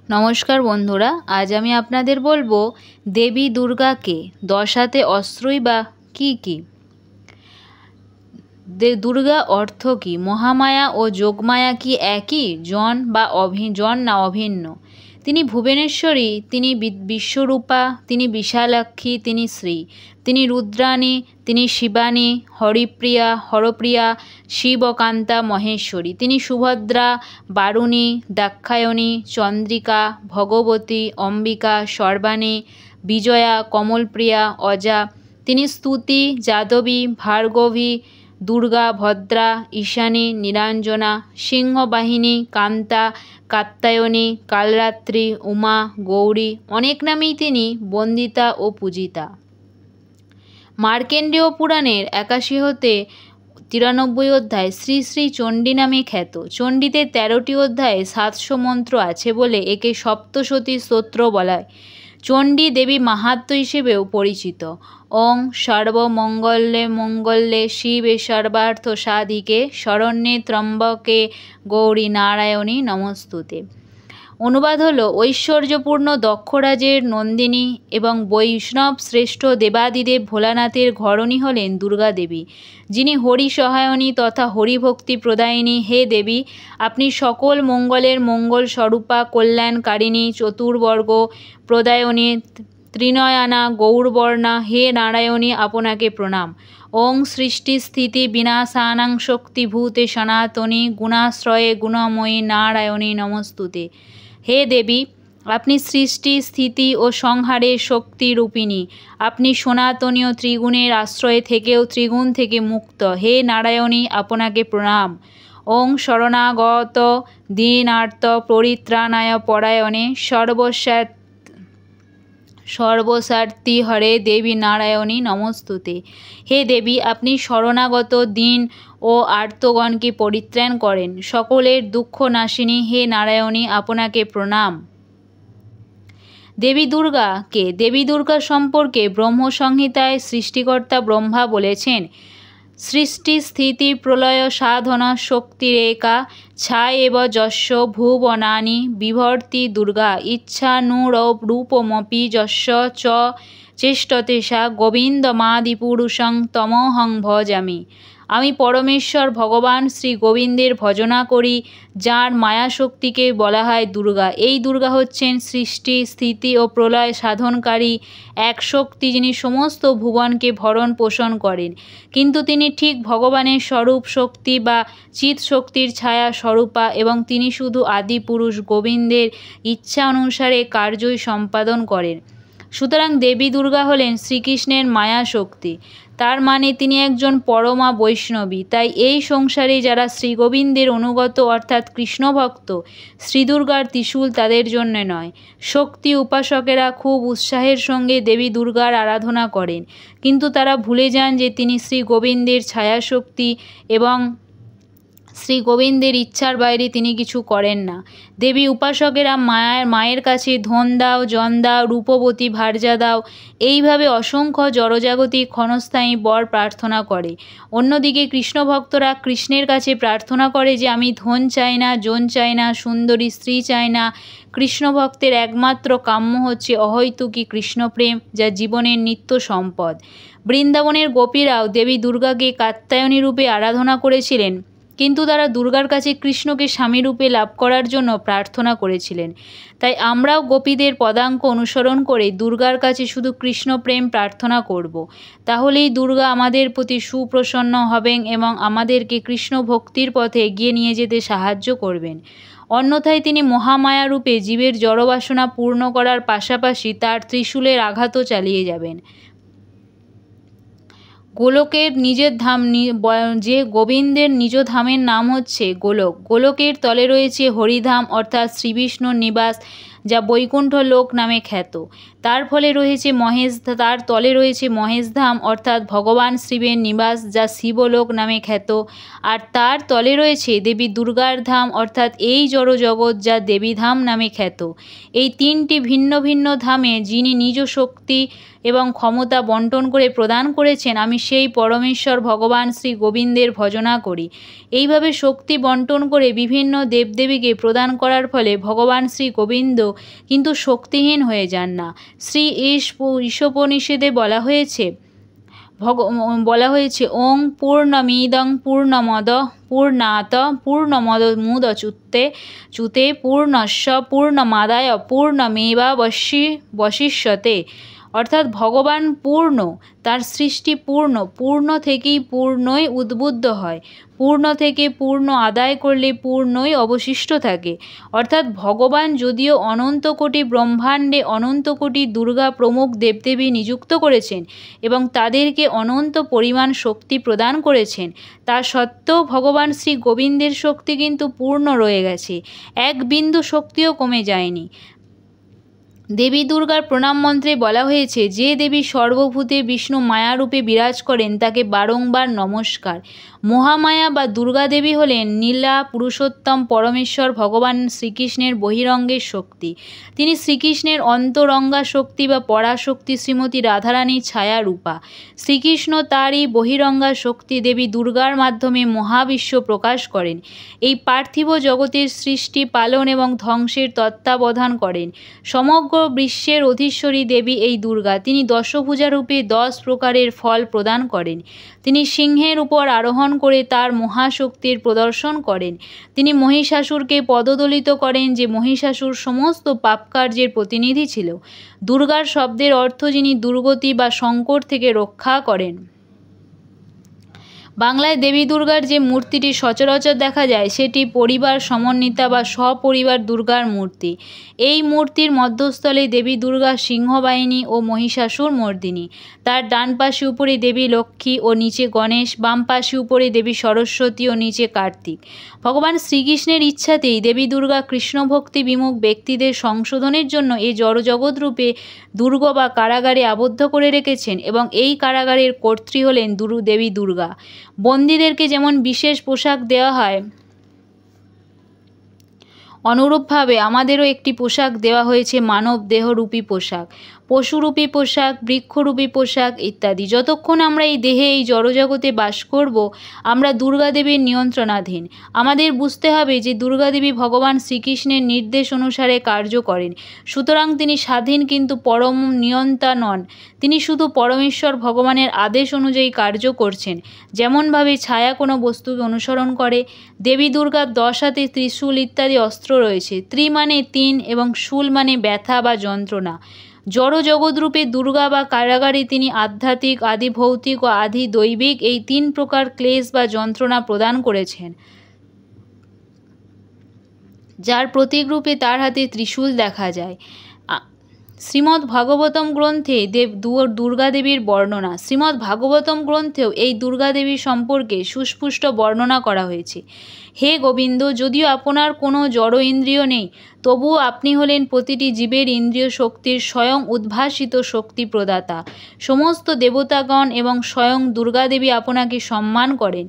নমস্কার বন্ধুরা, আজ আমি আপনাদের বলবো দেবী দুর্গাকে 10 হাতে অস্ত্রই বা কী কী। দুর্গা অর্থ কী? মহামায়া ও যোগমায়া কি একই? জন না অভিন্ন? তিনি ভুবনেশ্বরী, তিনি বিশ্বরূপা, তিনি বিশালাক্ষী, তিনি শ্রী, তিনি রুদ্রাণী, তিনি শিবানী, হরপ্রিয়া, শিবকান্তা, মহেশ্বরী, তিনি সুভদ্রা, বারুণী, দাক্ষায়ণী, চন্দ্রিকা, ভগবতী, অম্বিকা, সর্বাণী, বিজয়া, কমলপ্রিয়া, অজা, তিনি স্তুতি, যাদবী, ভার্গবী, দুর্গা, ভদ্রা, ঈশানী, নীলাঞ্জনা, সিংহবাহিনী, কান্তা, কাত্যায়নী, কালরাত্রি, উমা, গৌরী, অনেক নামেই তিনি বন্দিতা ও পূজিতা। মার্কেন্ডেয় পুরাণের 81 হতে 93 অধ্যায় শ্রী শ্রী চণ্ডী নামে খ্যাত। চণ্ডীতে 13টি অধ্যায়ে 700 মন্ত্র আছে বলে একে সপ্তশতী স্তোত্র বলা হয়। চণ্ডী দেবী মাহাত্ম্য হিসেবেও পরিচিত। ওং সর্বমঙ্গলে শিবে সর্বার্থ সাধিকে শরণ্যে ত্র্যম্বকে গৌরী নারায়ণী নমস্তুতে। অনুবাদ হলো, ঐশ্বর্যপূর্ণ দক্ষরাজের নন্দিনী এবং বৈষ্ণব শ্রেষ্ঠ দেবাদিদেব ভোলানাথের ঘরণী হলেন দুর্গা দেবী, যিনি হরি সহায়নী তথা হরিভক্তি প্রদায়িনী। হে দেবী, আপনি সকল মঙ্গলের মঙ্গল স্বরূপা, কল্যাণকারিণী, চতুর্বর্গ প্রদায়িনী, ত্রিনয়না, গৌরবর্ণা। হে নারায়ণী, আপনাকে প্রণাম। ওং সৃষ্টি স্থিতি বিনাশানাং শক্তিভূতে সনাতনী গুণাশ্রয়ে গুণময়ী নারায়ণী নমস্তুতে। হে দেবী, আপনি সৃষ্টি স্থিতি ও সংহারের শক্তি রূপিণী। আপনি সনাতনীয় ত্রিগুণের আশ্রয় থেকেও ত্রিগুণ থেকে মুক্ত। হে নারায়ণী, আপনাকে প্রণাম। ওং শরণাগত দীনার্ত পরিত্রাণায় পরায়ণে সর্বস্বার্থী হরে দেবী নারায়ণী নমস্তুতে। হে দেবী, আপনি শরণাগত দীন ও আর্তগণকে পরিত্রাণ করেন, সকলের দুঃখ নাশিনী। হে নারায়ণী, আপনাকে প্রণাম। দেবী দুর্গা কে? দেবী দুর্গা সম্পর্কে ব্রহ্মসংহিতায় সৃষ্টিকর্তা ব্রহ্মা বলেছেন, সৃষ্টি স্থিতি প্রলয় সাধনা শক্তিরেকা ছায়েব যস্য ভুবনানি বিভর্তি দুর্গা ইচ্ছানুরূপমপি যস্য চ চেষ্টতে সা গোবিন্দমাদিপুরুষং তমহং ভজামি। আমি পরমেশ্বর ভগবান শ্রী গোবিন্দের ভজনা করি, যার মায়াশক্তিকে বলা হয় দুর্গা। এই দুর্গা হচ্ছেন সৃষ্টি স্থিতি ও প্রলয় সাধনকারী এক শক্তি, যিনি সমস্ত ভুবনকে ভরণ পোষণ করেন। কিন্তু তিনি ঠিক ভগবানের স্বরূপ শক্তি বা চিৎ শক্তির ছায়া স্বরূপা, এবং তিনি শুধু আদি পুরুষ গোবিন্দের ইচ্ছা অনুসারে কার্যই সম্পাদন করেন। সুতরাং দেবী দুর্গা হলেন শ্রীকৃষ্ণের মায়া শক্তি, তার মানে তিনি একজন পরমা বৈষ্ণবী। তাই এই সংসারে যারা শ্রী গোবিন্দের অনুগত অর্থাৎ কৃষ্ণ ভক্ত, শ্রী দুর্গার ত্রিশূল তাদের জন্য নয়। শক্তি উপাসকেরা খুব উৎসাহের সঙ্গে দেবী দুর্গার আরাধনা করেন, কিন্তু তারা ভুলে যান যে তিনি শ্রী গোবিন্দের ছায়াশক্তি এবং শ্রী গোবিন্দের ইচ্ছার বাইরে তিনি কিছু করেন না। দেবী উপাসকেরা মায়ের কাছে ধন দাও, জন দাও, রূপবতী ভার্যা দাও, এইভাবে অসংখ্য জড়জাগতিক ক্ষণস্থায়ী বর প্রার্থনা করে। অন্যদিকে কৃষ্ণ ভক্তরা কৃষ্ণের কাছে প্রার্থনা করে যে আমি ধন চাই না, জন চাই না, সুন্দরী স্ত্রী চাই না। কৃষ্ণ ভক্তের একমাত্র কাম্য হচ্ছে অহৈতুকী কৃষ্ণপ্রেম, যা জীবনের নিত্য সম্পদ। বৃন্দাবনের গোপীরাও দেবী দুর্গাকে কাত্যায়নী রূপে আরাধনা করেছিলেন, কিন্তু তারা দুর্গার কাছে কৃষ্ণকে স্বামীরূপে লাভ করার জন্য প্রার্থনা করেছিলেন। তাই আমরাও গোপীদের পদাঙ্ক অনুসরণ করে দুর্গার কাছে শুধু কৃষ্ণ প্রেম প্রার্থনা করব। তাহলেই দুর্গা আমাদের প্রতি সুপ্রসন্ন হবেন এবং আমাদেরকে কৃষ্ণ ভক্তির পথে এগিয়ে নিয়ে যেতে সাহায্য করবেন। অন্যথায় তিনি মহামায়া রূপে জীবের জড়বাসনা পূর্ণ করার পাশাপাশি তার ত্রিশূলের আঘাতও চালিয়ে যাবেন। গোলকের নিজের ধাম, যে গোবিন্দের নিজ ধামের নাম হচ্ছে গোলক। গোলকের তলে রয়েছে হরিধাম অর্থাৎ শ্রীবিষ্ণুর নিবাস, যা বৈকুণ্ঠ লোক নামে খ্যাত। তার তলে রয়েছে মহেশধাম অর্থাৎ ভগবান শিবের নিবাস, যা শিবলোক নামে খ্যাত। আর তার তলে রয়েছে দেবী দুর্গার ধাম অর্থাৎ এই জড়জগৎ, যা দেবীধাম নামে খ্যাত। এই তিনটি ভিন্ন ভিন্ন ধামে যিনি নিজ শক্তি এবং ক্ষমতা বন্টন করে প্রদান করেছেন, আমি সেই পরমেশ্বর ভগবান শ্রী গোবিন্দের ভজনা করি। এইভাবে শক্তি বন্টন করে বিভিন্ন দেবদেবীকে প্রদান করার ফলে ভগবান শ্রী গোবিন্দ কিন্তু শক্তিহীন হয়ে যান না। শ্রী ঈশোপনিষদে বলা হয়েছে ওং পূর্ণমিদং পূর্ণমদ পূর্ণাত পূর্ণমদমুদচ্যুতে পূর্ণস্য পূর্ণমাদায় পূর্ণমেবাবশিষ্যতে। অর্থাৎ ভগবান পূর্ণ, তার সৃষ্টি পূর্ণ, পূর্ণ থেকেই পূর্ণই উদ্বুদ্ধ হয়, পূর্ণ থেকে পূর্ণ আদায় করলে পূর্ণই অবশিষ্ট থাকে। অর্থাৎ ভগবান যদিও অনন্ত কোটি ব্রহ্মাণ্ডে অনন্ত কোটি দুর্গা প্রমুখ দেবদেবী নিযুক্ত করেছেন এবং তাদেরকে অনন্ত পরিমাণ শক্তি প্রদান করেছেন, তা সত্ত্বেও ভগবান শ্রী গোবিন্দের শক্তি কিন্তু পূর্ণ রয়ে গেছে, এক বিন্দু শক্তিও কমে যায়নি। দেবী দুর্গার প্রণাম মন্ত্রে বলা হয়েছে, যে দেবী সর্বভূতে বিষ্ণু মায়ারূপে বিরাজ করেন তাকে বারংবার নমস্কার। মহামায়া বা দুর্গা দেবী হলেন নীলা পুরুষোত্তম পরমেশ্বর ভগবান শ্রীকৃষ্ণের বহিরঙ্গের শক্তি। তিনি শ্রীকৃষ্ণের অন্তরঙ্গা শক্তি বা পরাশক্তি শ্রীমতী রাধারানীর ছায়া রূপা। শ্রীকৃষ্ণ তারই বহিরঙ্গা শক্তি দেবী দুর্গার মাধ্যমে মহাবিশ্ব প্রকাশ করেন। এই পার্থিব জগতের সৃষ্টি, পালন এবং ধ্বংসের তত্ত্বাবধান করেন। সমগ্র বিশ্বের অধীশ্বরী দেবী এই দুর্গা। তিনি দশভুজা রূপে 10 প্রকারের ফল প্রদান করেন। তিনি সিংহের উপর আরোহণ করে তার মহাশক্তির প্রদর্শন করেন। তিনি মহিষাসুরকে পদদলিত করেন, যে মহিষাসুর সমস্ত পাপকার্যের প্রতিনিধি ছিল। দুর্গার শব্দের অর্থ যিনি দুর্গতি বা সংকট থেকে রক্ষা করেন। বাংলায় দেবী দুর্গার যে মূর্তিটি সচরাচর দেখা যায় সেটি পরিবার সমন্বিতা বা সপরিবার দুর্গার মূর্তি। এই মূর্তির মধ্যস্থলে দেবী দুর্গা সিংহবাহিনী ও মহিষাসুর মর্দিনী। তার ডান পাশে উপরে দেবী লক্ষ্মী ও নিচে গণেশ, বাম পাশে উপরে দেবী সরস্বতী ও নিচে কার্তিক। ভগবান শ্রীকৃষ্ণের ইচ্ছাতেই দেবী দুর্গা কৃষ্ণভক্তি বিমুখ ব্যক্তিদের সংশোধনের জন্য এই জড়জগৎ রূপে দুর্গ বা কারাগারে আবদ্ধ করে রেখেছেন এবং এই কারাগারের কর্ত্রী হলেন দেবী দুর্গা। বন্দীদেরকে যেমন বিশেষ পোশাক দেওয়া হয়, অনুরূপভাবে আমাদেরও একটি পোশাক দেওয়া হয়েছে, মানব দেহরূপী পোশাক, পশুরূপী পোশাক, বৃক্ষরূপী পোশাক ইত্যাদি। যতক্ষণ আমরা এই দেহে এই জড়জগতে বাস করব, আমরা দুর্গাদেবীর নিয়ন্ত্রণাধীন। আমাদের বুঝতে হবে যে দুর্গাদেবী ভগবান শ্রীকৃষ্ণের নির্দেশ অনুসারে কার্য করেন। সুতরাং তিনি স্বাধীন কিন্তু পরম নিয়ন্তা নন। তিনি শুধু পরমেশ্বর ভগবানের আদেশ অনুযায়ী কার্য করছেন। যেমনভাবে ছায়া কোনো বস্তুকে অনুসরণ করে। দেবী দুর্গার 10 হাতে ত্রিশূল ইত্যাদি অস্ত্র রয়েছে। ত্রি মানে 3 এবং শূল মানে ব্যথা বা যন্ত্রণা। জড় জগৎরূপে দুর্গা বা কারাগারে তিনি আধ্যাত্মিক, আদি ভৌতিক ও আদি দৈবিক এই 3 প্রকার ক্লেশ বা যন্ত্রণা প্রদান করেছেন, যার প্রতীক রূপে তার হাতে ত্রিশূল দেখা যায়। শ্রীমদ্ ভাগবতম গ্রন্থে দুর্গা দেবীর বর্ণনা। শ্রীমদ্ ভাগবতম গ্রন্থেও এই দুর্গা দেবীর সম্পর্কে সুস্পষ্ট বর্ণনা করা হয়েছে। হে গোবিন্দ, যদিও আপনার কোনো জড় ইন্দ্রিয় নেই, তবুও আপনি হলেন প্রতিটি জীবের ইন্দ্রিয় শক্তির স্বয়ং উদ্ভাসিত শক্তি প্রদাতা। সমস্ত দেবতাগণ এবং স্বয়ং দুর্গা দেবী আপনাকে সম্মান করেন।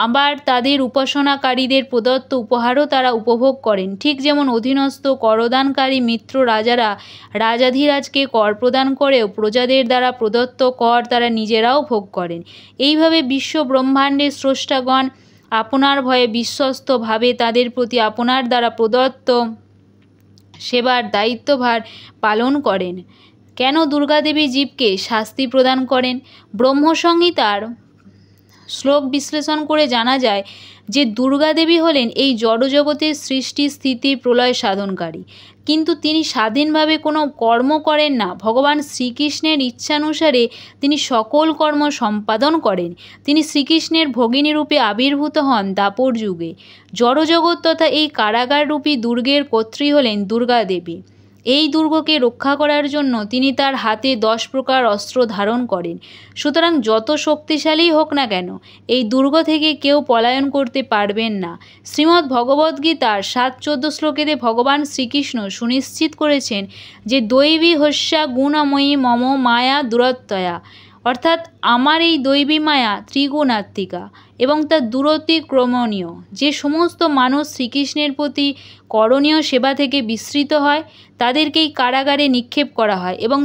আবার তাদের উপাসনাকারীদের প্রদত্ত উপহারও তারা উপভোগ করেন। ঠিক যেমন অধীনস্থ করদানকারী মিত্র রাজারা রাজাধিরাজকে কর প্রদান করেও প্রজাদের দ্বারা প্রদত্ত কর তারা নিজেরাও ভোগ করেন। এইভাবে বিশ্ব ব্রহ্মাণ্ডের স্রষ্টাগণ আপনার ভয়ে বিশ্বস্তভাবে তাদের প্রতি আপনার দ্বারা প্রদত্ত সেবার দায়িত্বভার পালন করেন। কেন দুর্গাদেবী জীবকে শাস্তি প্রদান করেন? ব্রহ্মসংহিতার শ্লোক বিশ্লেষণ করে জানা যায় যে দুর্গাদেবী হলেন এই জড়জগতের সৃষ্টি, স্থিতি, প্রলয় সাধনকারী। কিন্তু তিনি স্বাধীনভাবে কোনো কর্ম করেন না। ভগবান শ্রীকৃষ্ণের ইচ্ছানুসারে তিনি সকল কর্ম সম্পাদন করেন। তিনি শ্রীকৃষ্ণের ভগিনী রূপে আবির্ভূত হন দ্বাপর যুগে। জড়জগৎ তথা এই কারাগাররূপী দুর্গের কর্ত্রী হলেন দুর্গা দেবী। এই দুর্গকে রক্ষা করার জন্য তিনি তার হাতে 10 প্রকার অস্ত্র ধারণ করেন। সুতরাং যত শক্তিশালী হোক না কেন, এই দুর্গ থেকে কেউ পলায়ন করতে পারবেন না। শ্রীমদ্ ভগবদ্গীতার 7-14 শ্লোকেতে ভগবান শ্রীকৃষ্ণ সুনিশ্চিত করেছেন যে দৈবী হস্যা গুণময়ী মম মায়া দুরত্যয়া, অর্থাৎ আমার এই দৈবী মায়া ত্রিগুণাত্মিকা এবং তা দূরতিক্রমণীয়। যে সমস্ত মানুষ শ্রীকৃষ্ণের প্রতি করণীয় সেবা থেকে বিস্মৃত হয় তাদেরকেই কারাগারে নিক্ষেপ করা হয় এবং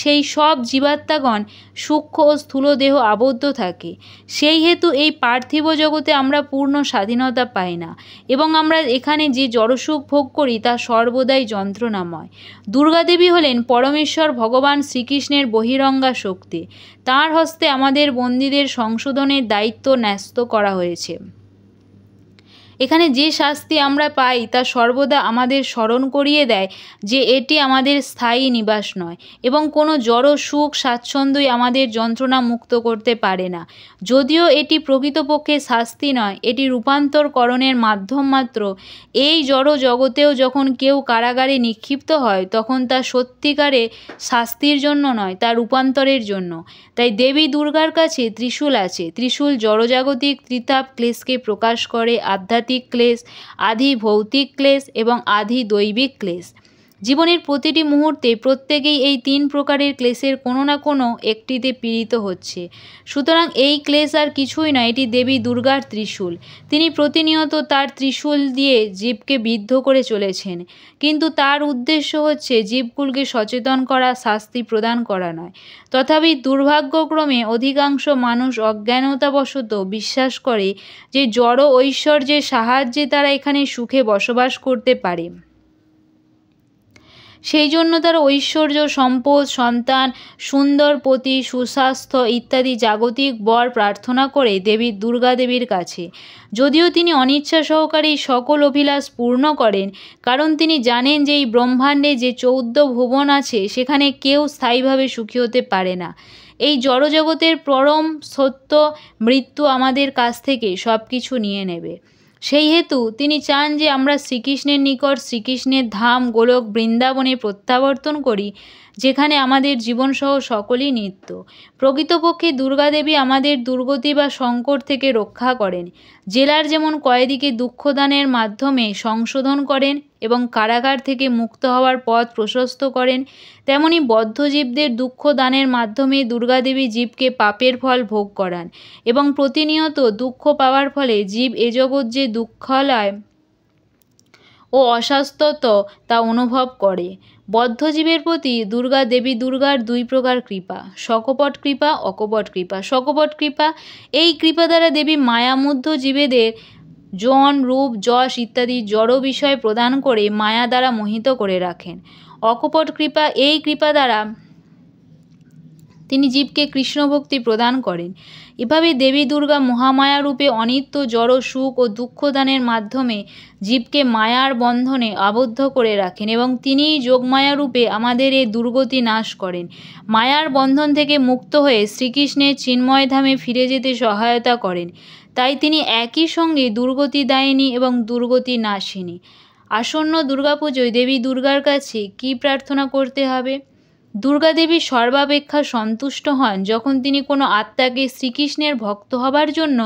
সেই সব জীবাত্মাগণ সূক্ষ্ম ও স্থূল দেহ আবদ্ধ থাকে। সেই হেতু এই পার্থিব জগতে আমরা পূর্ণ স্বাধীনতা পাই না এবং আমরা এখানে যে জড়সুখ ভোগ করি তা সর্বদাই যন্ত্রণাময়। দুর্গাদেবী হলেন পরমেশ্বর ভগবান শ্রীকৃষ্ণের বহিরঙ্গা শক্তি। তাঁর হস্তে আমাদের বন্দীদের সংশোধনের দায়িত্ব ন্যস্ত করা হয়েছে। এখানে যে শাস্তি আমরা পাই তা সর্বদা আমাদের স্মরণ করিয়ে দেয় যে এটি আমাদের স্থায়ী নিবাস নয় এবং কোনো জড় সুখ স্বাচ্ছন্দ্যই আমাদের যন্ত্রণা মুক্ত করতে পারে না। যদিও এটি প্রকৃতপক্ষে শাস্তি নয়, এটি রূপান্তরকরণের মাধ্যম মাত্র। এই জড় জগতেও যখন কেউ কারাগারে নিক্ষিপ্ত হয় তখন তা সত্যিকারে শাস্তির জন্য নয়, তা রূপান্তরের জন্য। তাই দেবী দুর্গার কাছে ত্রিশূল আছে। ত্রিশূল জড়জাগতিক ত্রিতাপ ক্লেশকে প্রকাশ করে, আধ্যাত্মিক ক্লেশ, আধি ভৌতিক ক্লেশ এবং আধি দৈবিক ক্লেশ। জীবনের প্রতিটি মুহূর্তে প্রত্যেকেই এই 3 প্রকারের ক্লেশের কোনো না কোনো একটিতে পীড়িত হচ্ছে। সুতরাং এই ক্লেশ আর কিছুই নয়, এটি দেবী দুর্গার ত্রিশূল। তিনি প্রতিনিয়ত তার ত্রিশূল দিয়ে জীবকে বিদ্ধ করে চলেছেন, কিন্তু তার উদ্দেশ্য হচ্ছে জীবকুলকে সচেতন করা, শাস্তি প্রদান করা নয়। তথাপি দুর্ভাগ্যক্রমে অধিকাংশ মানুষ অজ্ঞানতাবশত বিশ্বাস করে যে জড় ঐশ্বর্যের সাহায্যে তারা এখানে সুখে বসবাস করতে পারে। সেই জন্য তারা ঐশ্বর্য, সম্পদ, সন্তান, সুন্দর পতি, সুস্বাস্থ্য ইত্যাদি জাগতিক বর প্রার্থনা করে দেবী দুর্গা দেবীর কাছে। যদিও তিনি অনিচ্ছা সহকারে সকল অভিলাষ পূর্ণ করেন, কারণ তিনি জানেন যে এই ব্রহ্মাণ্ডে যে 14 ভুবন আছে সেখানে কেউ স্থায়ীভাবে সুখী হতে পারে না। এই জড়জগতের পরম সত্য মৃত্যু আমাদের কাছ থেকে সব কিছু নিয়ে নেবে। সেই হেতু তিনি চান যে আমরা শ্রীকৃষ্ণের নিকট, শ্রীকৃষ্ণের ধাম গোলক বৃন্দাবনে প্রত্যাবর্তন করি, যেখানে আমাদের জীবনসহ সকলই নিত্য। প্রকৃতপক্ষে দুর্গাদেবী আমাদের দুর্গতি বা সংকট থেকে রক্ষা করেন। জেলার যেমন কয়েদিকে দুঃখদানের মাধ্যমে সংশোধন করেন এবং কারাগার থেকে মুক্ত হওয়ার পথ প্রশস্ত করেন, তেমনি বদ্ধজীবদের দুঃখ দানের মাধ্যমে দুর্গাদেবী জীবকে পাপের ফল ভোগ করান এবং প্রতিনিয়ত দুঃখ পাওয়ার ফলে জীব এ জগৎ যে দুঃখালয় ও অস্বাস্থ্যত তা অনুভব করে। বদ্ধজীবের প্রতি দেবী দুর্গার 2 প্রকার কৃপা: সকপট কৃপা, অকপট কৃপা। সকপট কৃপা, এই কৃপা দ্বারা দেবী মায়ামুগ্ধ জীবেদের জন, রূপ, যশ ইত্যাদি জড় বিষয় প্রদান করে মায়া দ্বারা মোহিত করে রাখেন। অকপট কৃপা, এই কৃপা দ্বারা তিনি জীবকে কৃষ্ণভক্তি প্রদান করেন। এভাবে দেবী দুর্গা মহামায়া রূপে অনিত্য জড় সুখ ও দুঃখদানের মাধ্যমে জীবকে মায়ার বন্ধনে আবদ্ধ করে রাখেন এবং তিনিই যোগমায়া রূপে আমাদের এই দুর্গতি নাশ করেন। মায়ার বন্ধন থেকে মুক্ত হয়ে শ্রীকৃষ্ণের চিন্ময় ধামে ফিরে যেতে সহায়তা করেন। তাই তিনি একই সঙ্গে দুর্গতি দায়িনী এবং দুর্গতি নাশিনী। আসন্ন দুর্গাপুজোয় দেবী দুর্গার কাছে কী প্রার্থনা করতে হবে? দুর্গাদেবী সর্বাপেক্ষা সন্তুষ্ট হন যখন তিনি কোনো আত্মাকে শ্রীকৃষ্ণের ভক্ত হবার জন্য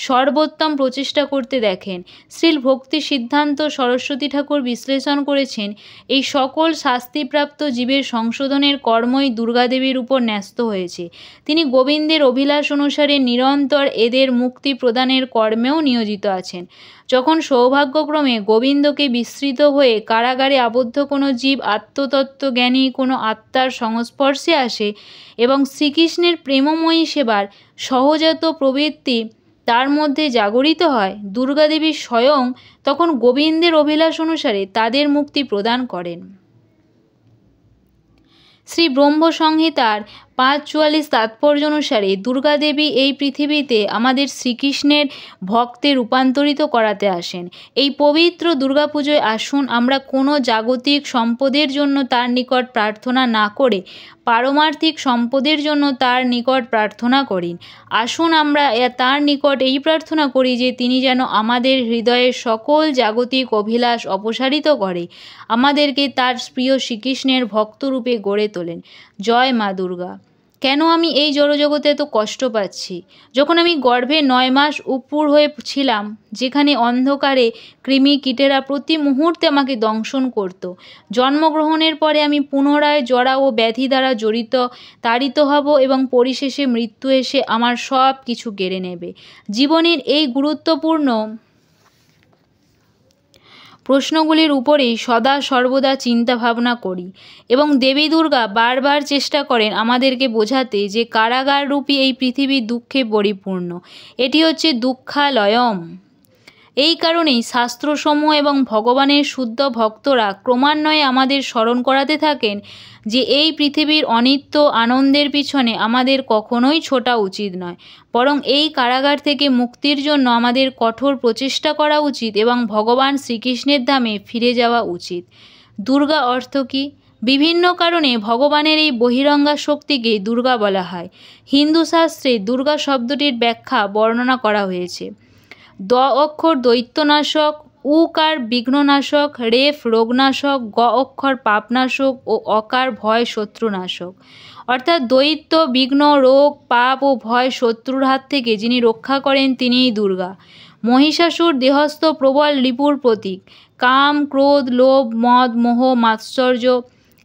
সর্বোত্তম প্রচেষ্টা করতে দেখেন। শ্রীল ভক্তি সিদ্ধান্ত সরস্বতী ঠাকুর বিশ্লেষণ করেছেন, এই সকল শাস্তিপ্রাপ্ত জীবের সংশোধনের কর্মই দুর্গাদেবীর উপর ন্যস্ত হয়েছে। তিনি গোবিন্দের অভিলাষ অনুসারে নিরন্তর এদের মুক্তি প্রদানের কর্মেও নিয়োজিত আছেন। যখন সৌভাগ্যক্রমে গোবিন্দকে বিস্মৃত হয়ে কারাগারে আবদ্ধ কোনো জীব আত্মতত্ত্বজ্ঞানী কোনো আত্মার সংস্পর্শে আসে এবং শ্রীকৃষ্ণের প্রেমময়ী সেবার সহজাত প্রবৃত্তি তার মধ্যে জাগরিত হয়, দুর্গাদেবী স্বয়ং তখন গোবিন্দের অভিলাষ অনুসারে তাদের মুক্তি প্রদান করেন। শ্রী ব্রহ্ম সংহিতার 5:44 তাৎপর্য অনুসারে দুর্গাদেবী এই পৃথিবীতে আমাদের শ্রীকৃষ্ণের ভক্তে রূপান্তরিত করাতে আসেন। এই পবিত্র দুর্গাপুজোয় আসুন আমরা কোনো জাগতিক সম্পদের জন্য তার নিকট প্রার্থনা না করে পারমার্থিক সম্পদের জন্য তার নিকট প্রার্থনা করি। আসুন আমরা তার নিকট এই প্রার্থনা করি যে তিনি যেন আমাদের হৃদয়ের সকল জাগতিক অভিলাষ অপসারিত করে আমাদেরকে তার প্রিয় শ্রীকৃষ্ণের ভক্তরূপে গড়ে তোলেন। জয় মা দুর্গা। কেন আমি এই জড়জগতে এত কষ্ট পাচ্ছি? যখন আমি গর্ভে 9 মাস উপুর হয়ে ছিলাম, যেখানে অন্ধকারে কৃমি কীটেরা প্রতি মুহূর্তে আমাকে দংশন করত, জন্মগ্রহণের পরে আমি পুনরায় জরা ও ব্যাধি দ্বারা তাড়িত হব এবং পরিশেষে মৃত্যু এসে আমার সব কিছু কেড়ে নেবে। জীবনের এই গুরুত্বপূর্ণ প্রশ্নগুলির উপরেই সদা সর্বদা চিন্তা ভাবনা করি এবং দেবী দুর্গা বারবার চেষ্টা করেন আমাদেরকে বোঝাতে যে কারাগার রূপী এই পৃথিবী দুঃখে পরিপূর্ণ, এটি হচ্ছে দুঃখালয়ম। এই কারণেই শাস্ত্রসমূহ এবং ভগবানের শুদ্ধ ভক্তরা ক্রমান্বয়ে আমাদের স্মরণ করাতে থাকেন যে এই পৃথিবীর অনিত্য আনন্দের পিছনে আমাদের কখনোই ছোটা উচিত নয়, বরং এই কারাগার থেকে মুক্তির জন্য আমাদের কঠোর প্রচেষ্টা করা উচিত এবং ভগবান শ্রীকৃষ্ণের ধামে ফিরে যাওয়া উচিত। দুর্গা অর্থ কী? বিভিন্ন কারণে ভগবানের এই বহিরঙ্গা শক্তিকে দুর্গা বলা হয়। হিন্দু শাস্ত্রে দুর্গা শব্দটির ব্যাখ্যা বর্ণনা করা হয়েছে। দ অক্ষর দৈত্যনাশক, উকার বিঘ্ননাশক, রেফ রোগনাশক, গ অক্ষর পাপনাশক ও অকার ভয় শত্রুনাশক। অর্থাৎ দৈত্য, বিঘ্ন, রোগ, পাপ ও ভয় শত্রুর হাত থেকে যিনি রক্ষা করেন তিনিই দুর্গা। মহিষাসুর দেহস্থ প্রবল রিপুর প্রতীক। কাম, ক্রোধ, লোভ, মদ, মোহ, মাৎসর্য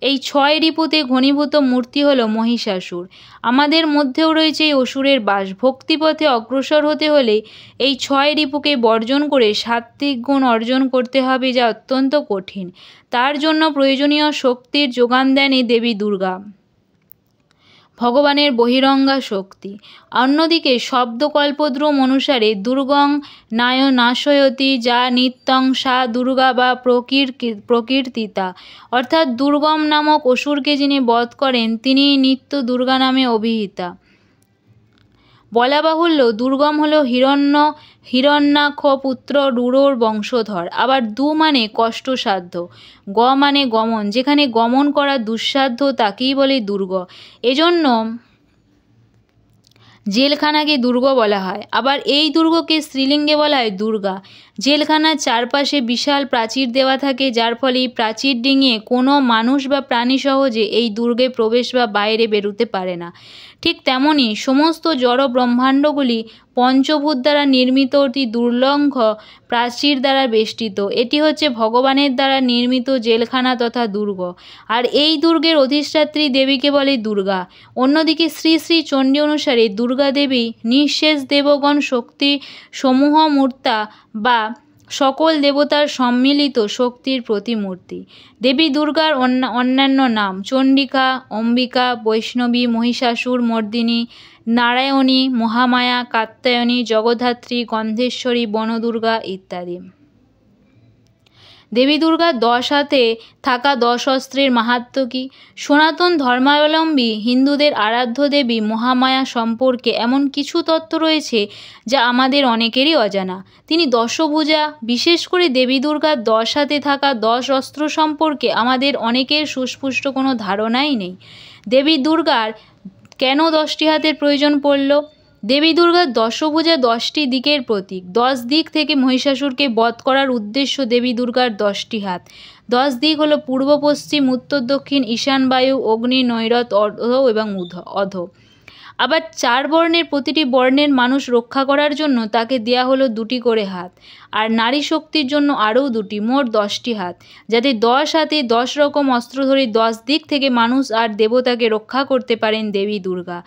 এই 6 রিপুতে ঘনীভূত মূর্তি হল মহিষাসুর। আমাদের মধ্যেও রয়েছে এই অসুরের বাস। ভক্তিপথে অগ্রসর হতে হলে এই 6 রিপুকে বর্জন করে সাত্ত্বিক গুণ অর্জন করতে হবে, যা অত্যন্ত কঠিন। তার জন্য প্রয়োজনীয় শক্তির যোগান দেন এই দেবী দুর্গা, ভগবানের বহিরঙ্গা শক্তি। অন্যদিকে শব্দকল্পদ্রুম অনুসারে দুর্গং নাশয়তি যা নিত্যং সা দুর্গা বা প্রকীর্তিতা, অর্থাৎ দুর্গম নামক অসুরকে যিনি বধ করেন তিনিই নিত্য দুর্গা নামে অভিহিতা। বলা বাহুল্য, দুর্গম হল হিরণ্যাক্ষ পুত্র রুরোর বংশধর। আবার দু মানে কষ্টসাধ্য, গ মানে গমন, যেখানে গমন করা দুঃসাধ্য তাকেই বলে দুর্গ। এজন্য জেলখানাকে দুর্গ বলা হয়। আবার এই দুর্গকে স্ত্রীলিঙ্গে বলা হয় দুর্গা। জেলখানার চারপাশে বিশাল প্রাচীর দেওয়া থাকে, যার ফলে এই প্রাচীর ডিঙিয়ে কোনো মানুষ বা প্রাণী সহজে এই দুর্গে প্রবেশ বা বাইরে বেরোতে পারে না। ঠিক তেমনই সমস্ত জড় ব্রহ্মাণ্ডগুলি পঞ্চভূত দ্বারা নির্মিত অতি দুর্লঙ্ঘ প্রাচীর দ্বারা বেষ্টিত। এটি হচ্ছে ভগবানের দ্বারা নির্মিত জেলখানা তথা দুর্গ। আর এই দুর্গের অধিষ্ঠাত্রী দেবীকে বলে দুর্গা। অন্যদিকে শ্রী শ্রী চণ্ডী অনুসারে দুর্গা দেবী নিঃশেষ দেবগণ শক্তি সমূহ মূর্তা বা সকল দেবতার সম্মিলিত শক্তির প্রতিমূর্তি। দেবী দুর্গার অন্যান্য নাম চণ্ডিকা, অম্বিকা, বৈষ্ণবী, মহিষাসুর মর্দিনী, নারায়ণী, মহামায়া, কাত্যায়নী, জগদ্ধাত্রী, গন্ধেশ্বরী, বনদুর্গা ইত্যাদি। দেবী দুর্গার 10 হাতে থাকা 10 অস্ত্রের মাহাত্ম্য কী? সনাতন ধর্মাবলম্বী হিন্দুদের আরাধ্য দেবী মহামায়া সম্পর্কে এমন কিছু তত্ত্ব রয়েছে যা আমাদের অনেকেরই অজানা। তিনি দশভুজা। বিশেষ করে দেবী দুর্গার 10 হাতে থাকা 10 অস্ত্র সম্পর্কে আমাদের অনেকের সুস্পষ্ট কোনো ধারণাই নেই। দেবী দুর্গার কেন 10টি হাতের প্রয়োজন পড়ল? দেবী দুর্গার দশভুজা 10টি দিকের প্রতীক। 10 দিক থেকে মহিষাসুরকে বধ করার উদ্দেশ্য দেবী দুর্গার 10টি হাত। 10 দিক হলো পূর্ব, পশ্চিম, উত্তর, দক্ষিণ, ঈশান, বায়ু, অগ্নি, নৈরত, অধ এবং অধ। আবার 4 বর্ণের প্রতিটি বর্ণের মানুষ রক্ষা করার জন্য তাকে দেয়া হলো 2টি করে হাত, আর নারী শক্তির জন্য আরও 2টি, মোট 10টি হাত, যাতে 10 হাতে 10 রকম অস্ত্র ধরে 10 দিক থেকে মানুষ আর দেবতাকে রক্ষা করতে পারেন দেবী দুর্গা।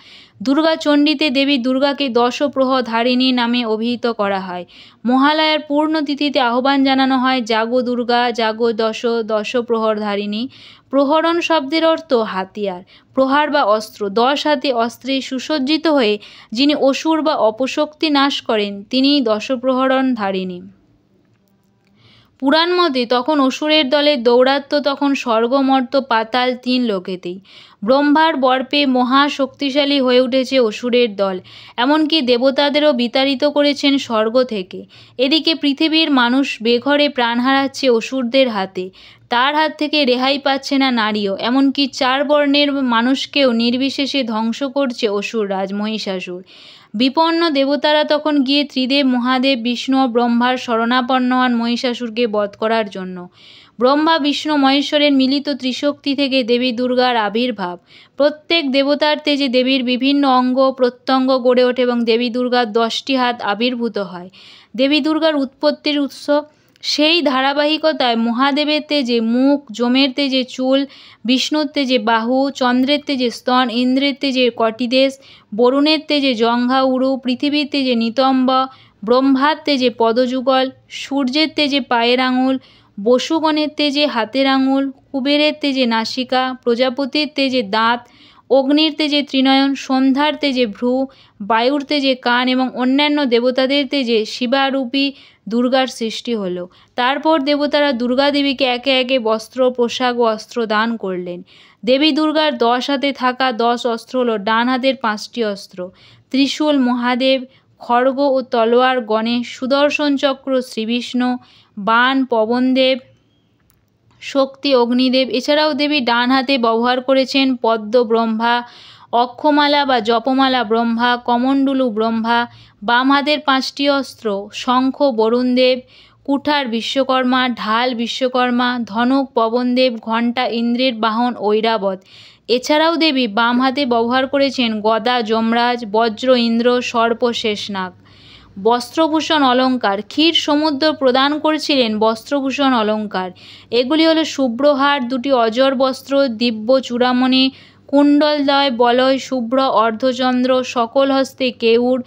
দুর্গা চণ্ডীতে দেবী দুর্গাকে দশপ্রহধারিণী নামে অভিহিত করা হয়। মহালয়ার পূর্ণ তিথিতে আহ্বান জানানো হয়, জাগো দুর্গা, জাগো দশপ্রহরধারিণী। প্রহরণ শব্দের অর্থ হাতিয়ার, প্রহার বা অস্ত্র। 10 হাতে অস্ত্রে সুসজ্জিত হয়ে যিনি অসুর বা অপশক্তি নাশ করেন তিনিই দশপ্রহরণধারিণী। পুরাণ মতে তখন অসুরের দলে দৌরাত্ম্য তখন স্বর্গ, মর্ত্য, পাতাল 3 লোকেতেই। ব্রহ্মার বর পেয়ে মহা শক্তিশালী হয়ে উঠেছে অসুরের দল, এমনকি দেবতাদেরও বিতাড়িত করেছেন স্বর্গ থেকে। এদিকে পৃথিবীর মানুষ বেঘরে প্রাণ হারাচ্ছে অসুরদের হাতে, তার হাত থেকে রেহাই পাচ্ছে না নারীও, এমনকি 4 বর্ণের মানুষকেও নির্বিশেষে ধ্বংস করছে অসুররাজ মহিষাসুর। বিপন্ন দেবতারা তখন গিয়ে ত্রিদেব মহাদেব বিষ্ণু ও ব্রহ্মার শরণাপন্ন হন মহিষাসুরকে বধ করার জন্য। ব্রহ্মা বিষ্ণু মহেশ্বরের মিলিত ত্রিশক্তি থেকে দেবী দুর্গার আবির্ভাব। প্রত্যেক দেবতার তেজে দেবীর বিভিন্ন অঙ্গ প্রত্যঙ্গ গড়ে ওঠে এবং দেবী দুর্গার 10টি হাত আবির্ভূত হয়। দেবী দুর্গার উৎপত্তির উৎস, সেই ধারাবাহিকতায় মহাদেবের তেজে মুখ, যমের তেজে চুল, বিষ্ণুর তেজে বাহু, চন্দ্রের তেজে স্তন, ইন্দ্রের তেজে কটিদেশ, বরুণের তেজে জঙ্ঘা উরু, পৃথিবীর তেজে নিতম্ব, ব্রহ্মার তেজে পদযুগল, সূর্যের তেজে পায়ের আঙুল, বসুগণের তেজে হাতের আঙুল, কুবেরের তেজে নাসিকা, প্রজাপতির তেজে দাঁত, অগ্নির তেজে ত্রিনয়ন, সন্ধ্যার তেজে ভ্রু, বায়ুর তেজে কান এবং অন্যান্য দেবতাদের তেজে শিবারূপী দুর্গার সৃষ্টি হলো। তারপর দেবতারা দুর্গা দেবীকে একে একে বস্ত্র, পোশাক ও অস্ত্র দান করলেন। দেবী দুর্গার 10 হাতে থাকা 10 অস্ত্র হলো: ডান হাতের 5টি অস্ত্র, ত্রিশূল মহাদেব, খড়গ ও তলোয়ার গণেশ, সুদর্শন চক্র শ্রীবিষ্ণু, বাণ পবনদেব, শক্তি অগ্নিদেব। এছাড়াও দেবী ডান হাতে ব্যবহার করেছেন পদ্ম ব্রহ্মা, অক্ষমালা বা জপমালা ব্রহ্মা, কমণ্ডলু ব্রহ্মা। বাম হাতের 5টি অস্ত্র: শঙ্খ বরুণদেব, কুঠার বিশ্বকর্মা, ঢাল বিশ্বকর্মা, ধনুক পবনদেব, ঘণ্টা ইন্দ্রের বাহন ঐরাবত। এছাড়াও দেবী বাম হাতে ব্যবহার করেছেন গদা যমরাজ, বজ্র ইন্দ্র, সর্প শেষনাগ। বস্ত্রভূষণ অলঙ্কার: ক্ষীর সমুদ্র প্রদান করেছিলেন বস্ত্রভূষণ অলঙ্কার। এগুলি হলো শুভ্রহার, 2টি অজর বস্ত্র, দিব্য চূড়ামণি, কুণ্ডলদ্বয়, বলয়, শুভ্র অর্ধচন্দ্র, সকল হস্তে কেউর,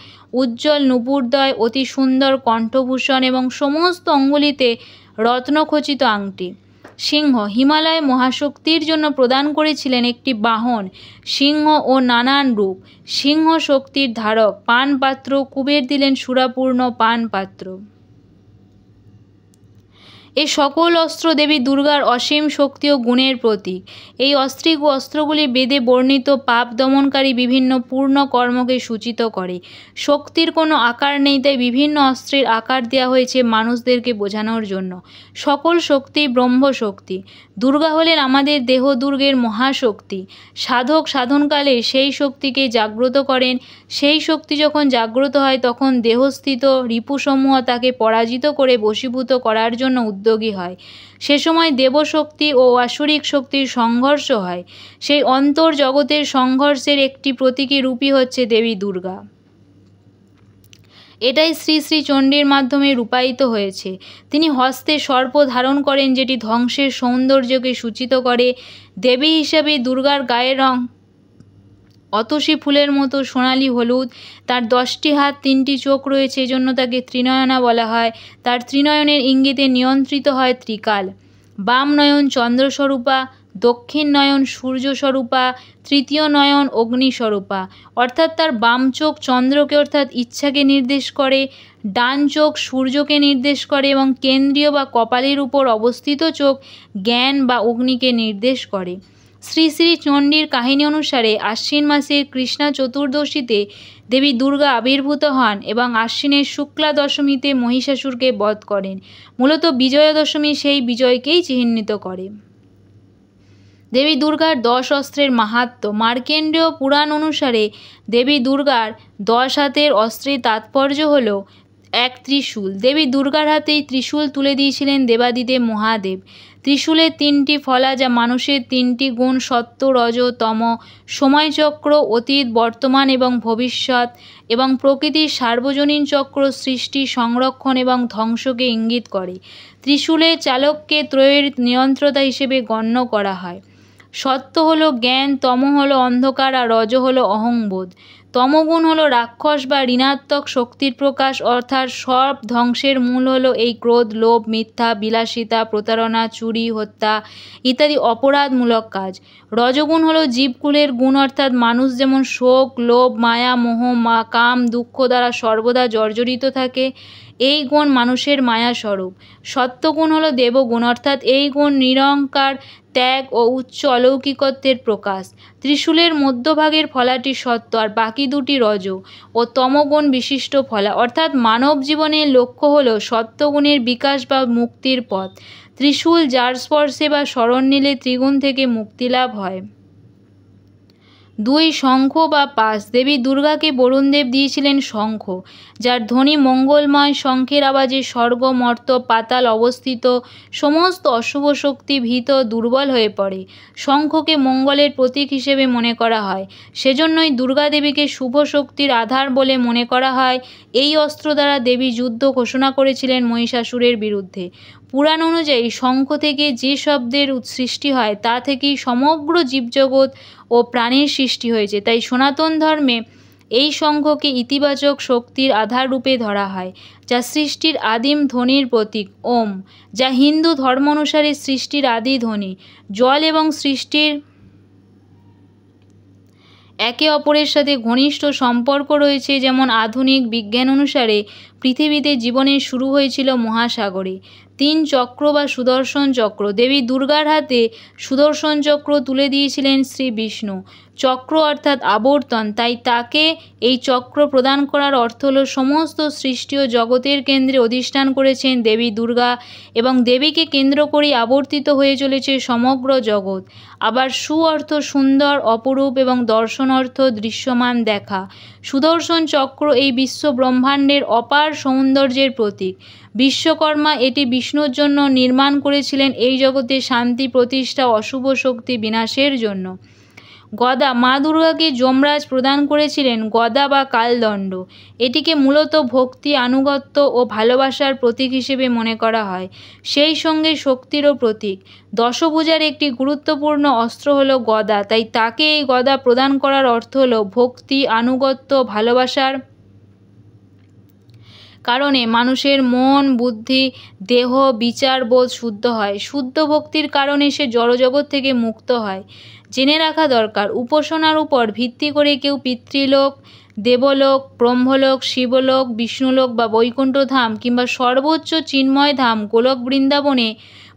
উজ্জ্বল নূপুরদ্বয়, অতি সুন্দর কণ্ঠভূষণ এবং সমস্ত অঙ্গুলিতে রত্নখচিত আংটি। সিংহ: হিমালয় মহাশক্তির জন্য প্রদান করেছিলেন একটি বাহন সিংহ ও নানান রূপ। সিংহ শক্তির ধারক। পানপাত্র: কুবের দিলেন সুরাপূর্ণ পানপাত্র। এই সকল অস্ত্র দেবী দুর্গার অসীম শক্তি ও গুণের প্রতীক। এই অস্ত্রগুলি বেদে বর্ণিত পাপ দমনকারী বিভিন্ন পূর্ণ কর্মকে সূচিত করে। শক্তির কোনো আকার নেই, তাই বিভিন্ন অস্ত্রের আকার দেওয়া হয়েছে মানুষদেরকে বোঝানোর জন্য। সকল শক্তি ব্রহ্মশক্তি। দুর্গা হলেন আমাদের দেহ দুর্গের মহাশক্তি। সাধক সাধনকালে সেই শক্তিকে জাগ্রত করেন। সেই শক্তি যখন জাগ্রত হয় তখন দেহস্থিত রিপুসমূহ তাকে পরাজিত করে বশীভূত করার জন্য উদ্যোগী হয়। সে সময় দেবশক্তি ও আসুরিক শক্তির সংঘর্ষ হয়। সেই অন্তর জগতের সংঘর্ষের একটি প্রতীকী রূপই হচ্ছে দেবী দুর্গা। এটাই শ্রী শ্রী চণ্ডীর মাধ্যমে রূপায়িত হয়েছে। তিনি হস্তে সর্প ধারণ করেন, যেটি ধ্বংসের সৌন্দর্যকে সূচিত করে। দেবী হিসাবে দুর্গার গায়ের রং অতসী ফুলের মতো সোনালি হলুদ। তার 10টি হাত, 3টি চোখ রয়েছে, এজন্য তাকে ত্রিনয়না বলা হয়। তার ত্রিনয়নের ইঙ্গিতে নিয়ন্ত্রিত হয় ত্রিকাল। বাম নয়ন চন্দ্রস্বরূপা, দক্ষিণ নয়ন সূর্যস্বরূপা, তৃতীয় নয়ন অগ্নিস্বরূপা। অর্থাৎ তার বাম চোখ চন্দ্রকে অর্থাৎ ইচ্ছাকে নির্দেশ করে, ডান চোখ সূর্যকে নির্দেশ করে এবং কেন্দ্রীয় বা কপালের উপর অবস্থিত চোখ জ্ঞান বা অগ্নিকে নির্দেশ করে। শ্রী শ্রী চণ্ডীর কাহিনী অনুসারে আশ্বিন মাসের কৃষ্ণা চতুর্দশীতে দেবী দুর্গা আবির্ভূত হন এবং আশ্বিনের শুক্লা দশমীতে মহিষাসুরকে বধ করেন। মূলত বিজয়া দশমী সেই বিজয়কেই চিহ্নিত করে। দেবী দুর্গার 10 অস্ত্রের মাহাত্ম্য। মার্কেন্ডেয় পুরাণ অনুসারে দেবী দুর্গার 10 হাতের অস্ত্রের তাৎপর্য হল: 1. ত্রিশূল। দেবী দুর্গার হাতেই ত্রিশূল তুলে দিয়েছিলেন দেবাদিদেব মহাদেব। ত্রিশূলের 3টি ফলা, যা মানুষের 3টি গুণ সত্য রজ তম, সময়চক্র অতীত বর্তমান এবং ভবিষ্যৎ, এবং প্রকৃতির সার্বজনীন চক্র সৃষ্টি সংরক্ষণ এবং ধ্বংসকে ইঙ্গিত করে। ত্রিশূলের চালককে ত্রয়ের নিয়ন্ত্রতা হিসেবে গণ্য করা হয়। সত্য হলো জ্ঞান, তম হলো অন্ধকার আর রজ হলো অহংবোধ। তমগুণ হলো রাক্ষস বা ঋণাত্মক শক্তির প্রকাশ, অর্থাৎ সব ধ্বংসের মূল হলো এই ক্রোধ, লোভ, মিথ্যা, বিলাসিতা, প্রতারণা, চুরি, হত্যা ইত্যাদি অপরাধমূলক কাজ। রজগুণ হলো জীবকুলের গুণ, অর্থাৎ মানুষ যেমন শোক, লোভ, মায়া, মোহ, কাম, দুঃখ দ্বারা সর্বদা জর্জরিত থাকে, এই গুণ মানুষের মায়া স্বরূপ। সত্যগুণ হলো দেবগুণ, অর্থাৎ এই গুণ নিরঙ্কার, ত্যাগ ও উচ্চ অলৌকিকত্বের প্রকাশ। ত্রিশূলের মধ্যভাগের ফলাটি সত্য আর বাকি দুটি রজ ও তমগুণ বিশিষ্ট ফলা, অর্থাৎ মানব জীবনের লক্ষ্য হল সত্যগুণের বিকাশ বা মুক্তির পথ। ত্রিশূল যার স্পর্শে বা স্মরণ নিলে ত্রিগুণ থেকে মুক্তিলাভ হয়। 2 শঙ্খ বা পাশ। দেবী দুর্গাকে বরুণদেব দিয়েছিলেন শঙ্খ, যার ধ্বনি মঙ্গলময়। শঙ্খের আওয়াজে স্বর্গ, মর্ত্য, পাতাল অবস্থিত সমস্ত অশুভ শক্তি ভীত দুর্বল হয়ে পড়ে। শঙ্খকে মঙ্গলের প্রতীক হিসেবে মনে করা হয়, সেজন্যই দুর্গা দেবীকে শুভ শক্তির আধার বলে মনে করা হয়। এই অস্ত্র দ্বারা দেবী যুদ্ধ ঘোষণা করেছিলেন মহিষাসুরের বিরুদ্ধে। পুরাণ অনুযায়ী শঙ্খ থেকে যে শব্দের সৃষ্টি হয় তা থেকেই সমগ্র জীবজগৎ ও প্রাণীর সৃষ্টি হয়েছে। তাই সনাতন ধর্মে এই শঙ্খকে ইতিবাচক শক্তির আধার রূপে ধরা হয়, যা সৃষ্টির আদিম ধ্বনির প্রতীক। ওম, যা হিন্দু ধর্ম অনুসারে সৃষ্টির আদি ধ্বনি। জল এবং সৃষ্টির একে অপরের সাথে ঘনিষ্ঠ সম্পর্ক রয়েছে। যেমন আধুনিক বিজ্ঞান অনুসারে পৃথিবীতে জীবনের শুরু হয়েছিল মহাসাগরে। 3 চক্র বা সুদর্শন চক্র। দেবী দুর্গার হাতে সুদর্শন চক্র তুলে দিয়েছিলেন শ্রী বিষ্ণু। চক্র অর্থাৎ আবর্তন, তাই তাকে এই চক্র প্রদান করার অর্থ হল সমস্ত সৃষ্টি ও জগতের কেন্দ্রে অধিষ্ঠান করেছেন দেবী দুর্গা, এবং দেবীকে কেন্দ্র করেই আবর্তিত হয়ে চলেছে সমগ্র জগৎ। আবার সু অর্থ সুন্দর, অপরূপ, এবং দর্শন অর্থ দৃশ্যমান দেখা। সুদর্শন চক্র এই বিশ্ব ব্রহ্মাণ্ডের অপার সৌন্দর্যের প্রতীক। বিশ্বকর্মা এটি বিষ্ণুর জন্য নির্মাণ করেছিলেন, এই জগতে শান্তি প্রতিষ্ঠা, অশুভ শক্তি বিনাশের জন্য। গদা। মা দুর্গাকে যমরাজ প্রদান করেছিলেন গদা বা কালদণ্ড। এটিকে মূলত ভক্তি, আনুগত্য ও ভালোবাসার প্রতীক হিসেবে মনে করা হয়, সেই সঙ্গে শক্তিরও প্রতীক। দশভুজার একটি গুরুত্বপূর্ণ অস্ত্র হল গদা, তাই তাকে এই গদা প্রদান করার অর্থ হল ভক্তি, আনুগত্য, ভালোবাসার কারণে মানুষের মন, বুদ্ধি, দেহ, বিচারবোধ শুদ্ধ হয়। শুদ্ধ ভক্তির কারণে সে জড়জগৎ থেকে মুক্ত হয়। জেনে রাখা দরকার, উপাসনার উপর ভিত্তি করে কেউ পিতৃলোক, দেবলোক, ব্রহ্মলোক, শিবলোক, বিষ্ণুলোক বা বৈকুণ্ঠ ধাম কিংবা সর্বোচ্চ চিন্ময় ধাম গোলক বৃন্দাবনে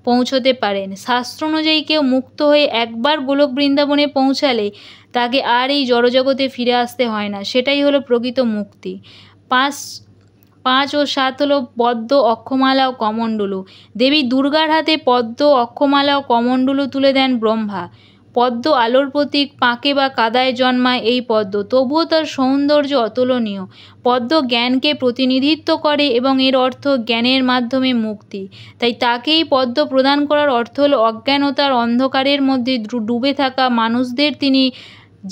পৌঁছতে পারেন। শাস্ত্র অনুযায়ী কেউ মুক্ত হয়ে একবার গোলক বৃন্দাবনে পৌঁছালে তাকে আর এই জড়জগতে ফিরে আসতে হয় না। সেটাই হলো প্রকৃত মুক্তি। 5 ও 7 হলো পদ্ম, অক্ষমালা ও কমণ্ডলু। দেবী দুর্গার হাতে পদ্ম, অক্ষমালা ও কমণ্ডলু তুলে দেন ব্রহ্মা। পদ্ম আলোর প্রতীক। পাকে বা কাদায় জন্মায় এই পদ্ম, তবুও তার সৌন্দর্য অতুলনীয়। পদ্ম জ্ঞানকে প্রতিনিধিত্ব করে এবং এর অর্থ জ্ঞানের মাধ্যমে মুক্তি। তাই তাকেই পদ্ম প্রদান করার অর্থ হল অজ্ঞানতার অন্ধকারের মধ্যে ডুবে থাকা মানুষদের তিনি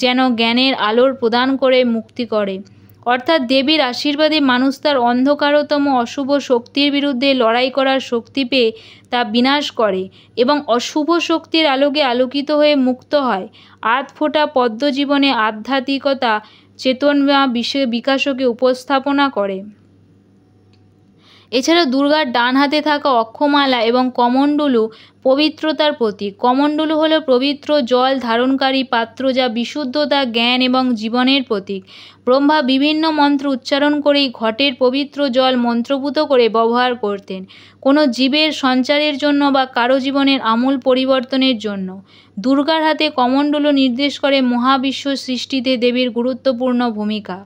যেন জ্ঞানের আলোর প্রদান করে মুক্তি করে। অর্থাৎ দেবীর আশীর্বাদে মানুষ তার অন্ধকারতম অশুভ শক্তির বিরুদ্ধে লড়াই করার শক্তি পেয়ে তা বিনাশ করে এবং অশুভ শক্তির আলোকে আলোকিত হয়ে মুক্ত হয়। আধফোঁটা পদ্ম জীবনে আধ্যাত্মিকতা, চেতনা বিকাশকে উপস্থাপনা করে। এছাড়া দুর্গার ডান হাতে থাকা অক্ষমালা এবং কমণ্ডলু পবিত্রতার প্রতীক। কমণ্ডলু হলো পবিত্র জল ধারণকারী পাত্র, যা বিশুদ্ধতা, জ্ঞান এবং জীবনের প্রতীক। ব্রহ্মা বিভিন্ন মন্ত্র উচ্চারণ করেই ঘটের পবিত্র জল মন্ত্রপুত করে ব্যবহার করতেন, কোনো জীবের সঞ্চারের জন্য বা কারো জীবনের আমূল পরিবর্তনের জন্য। দুর্গার হাতে কমণ্ডলু নির্দেশ করে মহাবিশ্ব সৃষ্টিতে দেবীর গুরুত্বপূর্ণ ভূমিকা।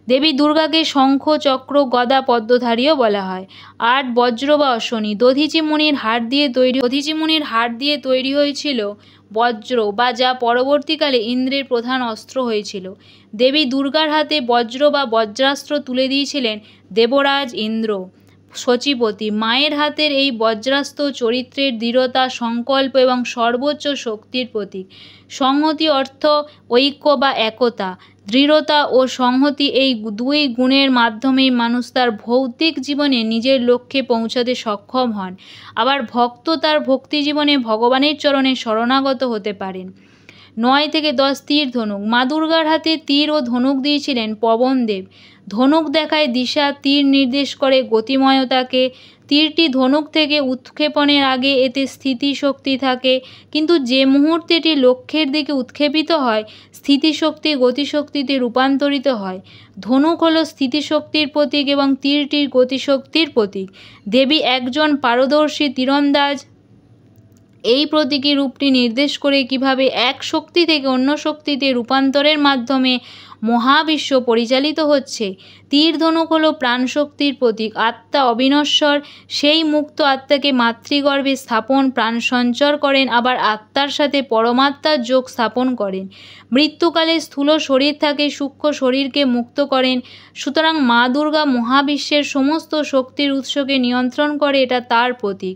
দেবী দুর্গাকে শঙ্খ, চক্র, গদা, পদ্মধারীও বলা হয়। 8 বজ্র বা অশ্বনী। দধিচি মুনির হাড় দিয়ে তৈরি হয়েছিল বজ্র, বা যা পরবর্তীকালে ইন্দ্রের প্রধান অস্ত্র হয়েছিল। দেবী দুর্গার হাতে বজ্র বা বজ্রাস্ত্র তুলে দিয়েছিলেন দেবরাজ ইন্দ্র। শচীপতি। মায়ের হাতের এই বজ্রাস্ত্র চরিত্রের দৃঢ়তা, সংকল্প এবং সর্বোচ্চ শক্তির প্রতীক। সংহতি অর্থ ঐক্য বা একতা। দৃঢ়তা ও সংহতি, এই 2 গুণের মাধ্যমেই মানুষ তার ভৌতিক জীবনে নিজের লক্ষ্যে পৌঁছাতে সক্ষম হন। আবার ভক্ত তার ভক্তি জীবনে ভগবানের চরণে শরণাগত হতে পারেন। 9 থেকে 10 তীর ধনুক। মা দুর্গার হাতে তীর ও ধনুক দিয়েছিলেন পবনদেব। ধনুক দেখায় দিশা, তীর নির্দেশ করে গতিময়তাকে। তীরটি ধনুক থেকে উৎক্ষেপণের আগে এতে স্থিতিশক্তি থাকে, কিন্তু যে মুহূর্তে এটি লক্ষ্যের দিকে উৎক্ষেপিত হয় স্থিতিশক্তি গতিশক্তিতে রূপান্তরিত হয়। ধনুক হলো স্থিতিশক্তির প্রতীক এবং তীরটির গতিশক্তির প্রতীক। দেবী একজন পারদর্শী তীরন্দাজ। এই প্রতীকী রূপটি নির্দেশ করে কিভাবে এক শক্তি থেকে অন্য শক্তিতে রূপান্তরের মাধ্যমে মহাবিশ্ব পরিচালিত হচ্ছে। তীর ধনুক হলো প্রাণশক্তির প্রতীক। আত্মা অবিনশ্বর, সেই মুক্ত আত্মাকে মাতৃগর্ভে স্থাপন, প্রাণ সঞ্চর করেন, আবার আত্মার সাথে পরমাত্মার যোগ স্থাপন করেন। মৃত্যুকালে স্থূল শরীর থাকে, সূক্ষ্ম শরীরকে মুক্ত করেন। সুতরাং মা দুর্গা মহাবিশ্বের সমস্ত শক্তির উৎসকে নিয়ন্ত্রণ করে, এটা তার প্রতীক।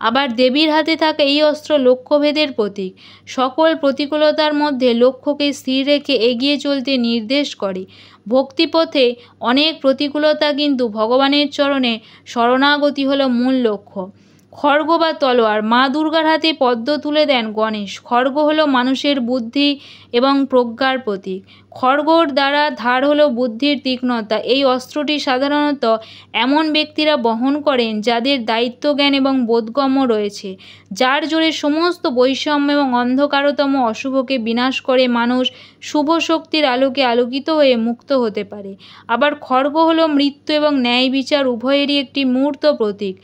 আবার দেবীর হাতে থাকা এই অস্ত্র লক্ষ্যভেদের প্রতীক। সকল প্রতিকূলতার মধ্যে লক্ষ্যকে স্থির রেখে এগিয়ে চলতে নির্দেশ করে। ভক্তিপথে অনেক প্রতিকূলতা, কিন্তু ভগবানের চরণে শরণাগতি হলো মূল লক্ষ্য। খড়গ বা তলোয়ার। মা দুর্গার হাতে পদ্ম তুলে দেন গণেশ। খড়গ হলো মানুষের বুদ্ধি এবং প্রজ্ঞার প্রতীক। খড়গর দ্বারা ধার হলো বুদ্ধির তীক্ষ্ণতা। এই অস্ত্রটি সাধারণত এমন ব্যক্তিরা বহন করেন যাদের দায়িত্ব জ্ঞান এবং বোধগম্য রয়েছে, যার জোরে সমস্ত বৈষম্য এবং অন্ধকারতম অশুভকে বিনাশ করে মানুষ শুভ শক্তির আলোকে আলোকিত হয়ে মুক্ত হতে পারে। আবার খড়গ হলো মৃত্যু এবং ন্যায় বিচার উভয়েরই একটি মূর্ত প্রতীক।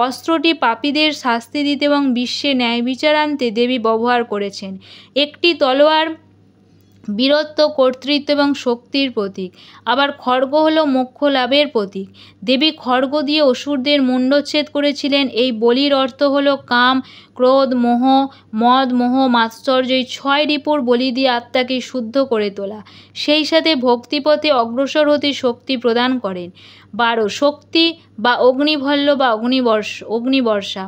অস্ত্রটি পাপীদের শাস্তি দিতে এবং বিশ্বে ন্যায় বিচার আনতে দেবী ব্যবহার করেছেন। একটি তলোয়ার বীরত্ব, কর্তৃত্ব এবং শক্তির প্রতীক। আবার খড়গ হলো মোক্ষ লাভের প্রতীক। দেবী খড়গ দিয়ে অসুরদের মুণ্ডচ্ছেদ করেছিলেন। এই বলির অর্থ হলো কাম, ক্রোধ, মোহ, মদ, মোহ, মাৎসর্য, এই 6 রিপুর বলি দিয়ে আত্মাকে শুদ্ধ করে তোলা। সেই সাথে ভক্তিপথে অগ্রসর হতে শক্তি প্রদান করেন। 12 শক্তি বা অগ্নিভল্য বা অগ্নিবর্ষা।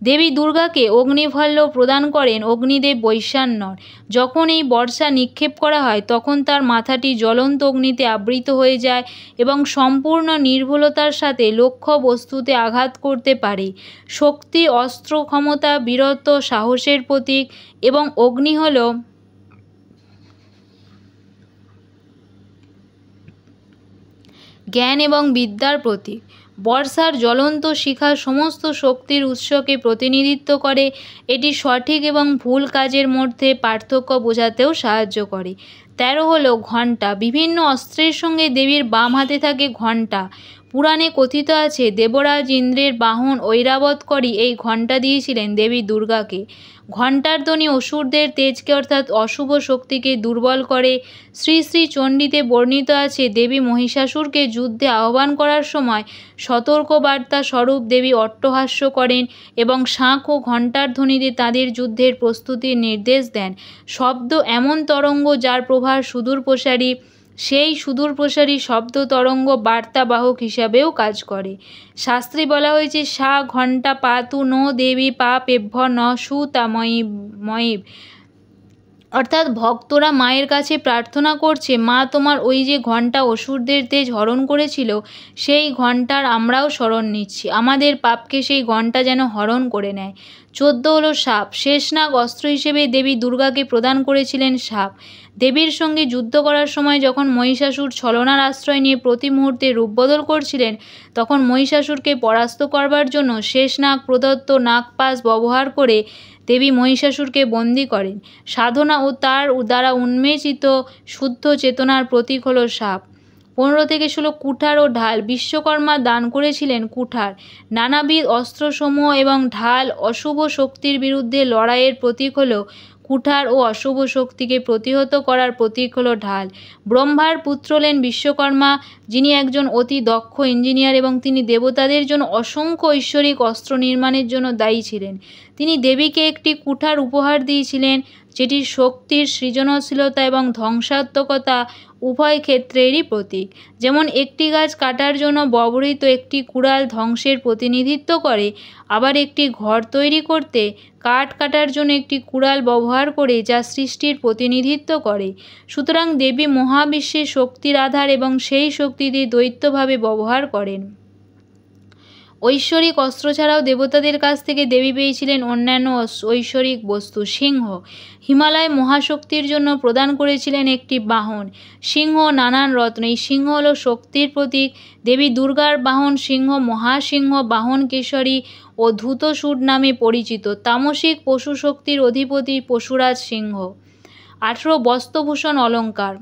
দেবী দুর্গাকে অগ্নিভল্য প্রদান করেন অগ্নিদেব বৈশ্বানর। যখন এই বর্ষা নিক্ষেপ করা হয় তখন তার মাথাটি জ্বলন্ত অগ্নিতে আবৃত হয়ে যায় এবং সম্পূর্ণ নির্ভুলতার সাথে লক্ষ্য বস্তুতে আঘাত করতে পারে। শক্তি, অস্ত্র, ক্ষমতা, বীরত্ব, সাহসের প্রতীক এবং অগ্নি হল জ্ঞান এবং বিদ্যার প্রতীক। বর্ষার জ্বলন্ত শিখা সমস্ত শক্তির উৎসকে প্রতিনিধিত্ব করে। এটি সঠিক এবং ভুল কাজের মধ্যে পার্থক্য বোঝাতেও সাহায্য করে। 13 হলো ঘণ্টা। বিভিন্ন অস্ত্রের সঙ্গে দেবীর বাম হাতে থাকে ঘণ্টা। পুরাণে কথিত আছে দেবরাজ ইন্দ্রের বাহন ঐরাবতকরই এই ঘণ্টা দিয়েছিলেন দেবী দুর্গাকে। ঘণ্টার ধ্বনি অসুরদের তেজকে অর্থাৎ অশুভ শক্তিকে দুর্বল করে। শ্রী শ্রী চণ্ডীতে বর্ণিত আছে দেবী মহিষাসুরকে যুদ্ধে আহ্বান করার সময় সতর্কবার্তা স্বরূপ দেবী অট্টহাস্য করেন এবং শাঁখ ও ঘণ্টার ধ্বনিতে তাদের যুদ্ধের প্রস্তুতির নির্দেশ দেন। শব্দ এমন তরঙ্গ যার প্রভাব সুদূরপ্রসারী। সেই সুদূরপ্রসারী শব্দ তরঙ্গ বার্তাবাহক হিসাবেও কাজ করে। শাস্ত্রে বলা হয়েছে সা ঘণ্টা পাতু নো দেবী পাপেভ্য ন সুতাময়ীব, অর্থাৎ ভক্তরা মায়ের কাছে প্রার্থনা করছে, মা তোমার ওই যে ঘণ্টা অসুরদের তেজ হরণ করেছিল, সেই ঘণ্টার আমরাও শরণ নিচ্ছি, আমাদের পাপকে সেই ঘণ্টা যেন হরণ করে নেয়। 14 হলো সাপ। শেষনাগ অস্ত্র হিসেবে দেবী দুর্গাকে প্রদান করেছিলেন সাপ। দেবীর সঙ্গে যুদ্ধ করার সময় যখন মহিষাসুর ছলনার আশ্রয় নিয়ে প্রতি মুহূর্তে রূপবদল করছিলেন, তখন মহিষাসুরকে পরাস্ত করবার জন্য শেষনাগ প্রদত্ত নাগপাশ ব্যবহার করে দেবী মহিষাসুরকে বন্দী করেন। সাধনা ও তার দ্বারা উন্মেচিত শুদ্ধ চেতনার প্রতীক হলো সাপ। 15 থেকে 16 কুঠার ও ঢাল। বিশ্বকর্মা দান করেছিলেন কুঠার। নানাবিধ অস্ত্রসমূহ এবং ঢাল অশুভ শক্তির বিরুদ্ধে লড়াইয়ের প্রতীক হলো কুঠার ও অশুভ শক্তিকে প্রতিহত করার প্রতীক হলো ঢাল। ব্রহ্মার পুত্র হলেন বিশ্বকর্মা, যিনি একজন অতি দক্ষ ইঞ্জিনিয়ার এবং তিনি দেবতাদের জন্য অসংখ্য ঐশ্বরিক অস্ত্র নির্মাণের জন্য দায়ী ছিলেন। তিনি দেবীকে একটি কুঠার উপহার দিয়েছিলেন, যেটি শক্তির, সৃজনশীলতা এবং ধ্বংসাত্মকতা উভয় ক্ষেত্রেরই প্রতীক। যেমন একটি গাছ কাটার জন্য ব্যবহৃত একটি কুড়াল ধ্বংসের প্রতিনিধিত্ব করে, আবার একটি ঘর তৈরি করতে কাঠ কাটার জন্য একটি কুড়াল ব্যবহার করে যা সৃষ্টির প্রতিনিধিত্ব করে। সুতরাং দেবী মহাবিশ্বের শক্তির আধার এবং সেই শক্তিতে দ্বৈতভাবে ব্যবহার করেন। ঐশ্বরিক অস্ত্র ছাড়াও দেবতাদের কাছ থেকে দেবী পেয়েছিলেন অন্যান্য ঐশ্বরিক বস্তু। সিংহ। হিমালয় মহাশক্তির জন্য প্রদান করেছিলেন একটি বাহন। সিংহ নানান রত্ন। এই সিংহ হল শক্তির প্রতীক। দেবী দুর্গার বাহন সিংহ মহাসিংহ, বাহন কেশরী ও ধূতসূর নামে পরিচিত। তামসিক পশু শক্তির অধিপতি পশুরাজ সিংহ। 18 বস্ত্রভূষণ অলঙ্কার।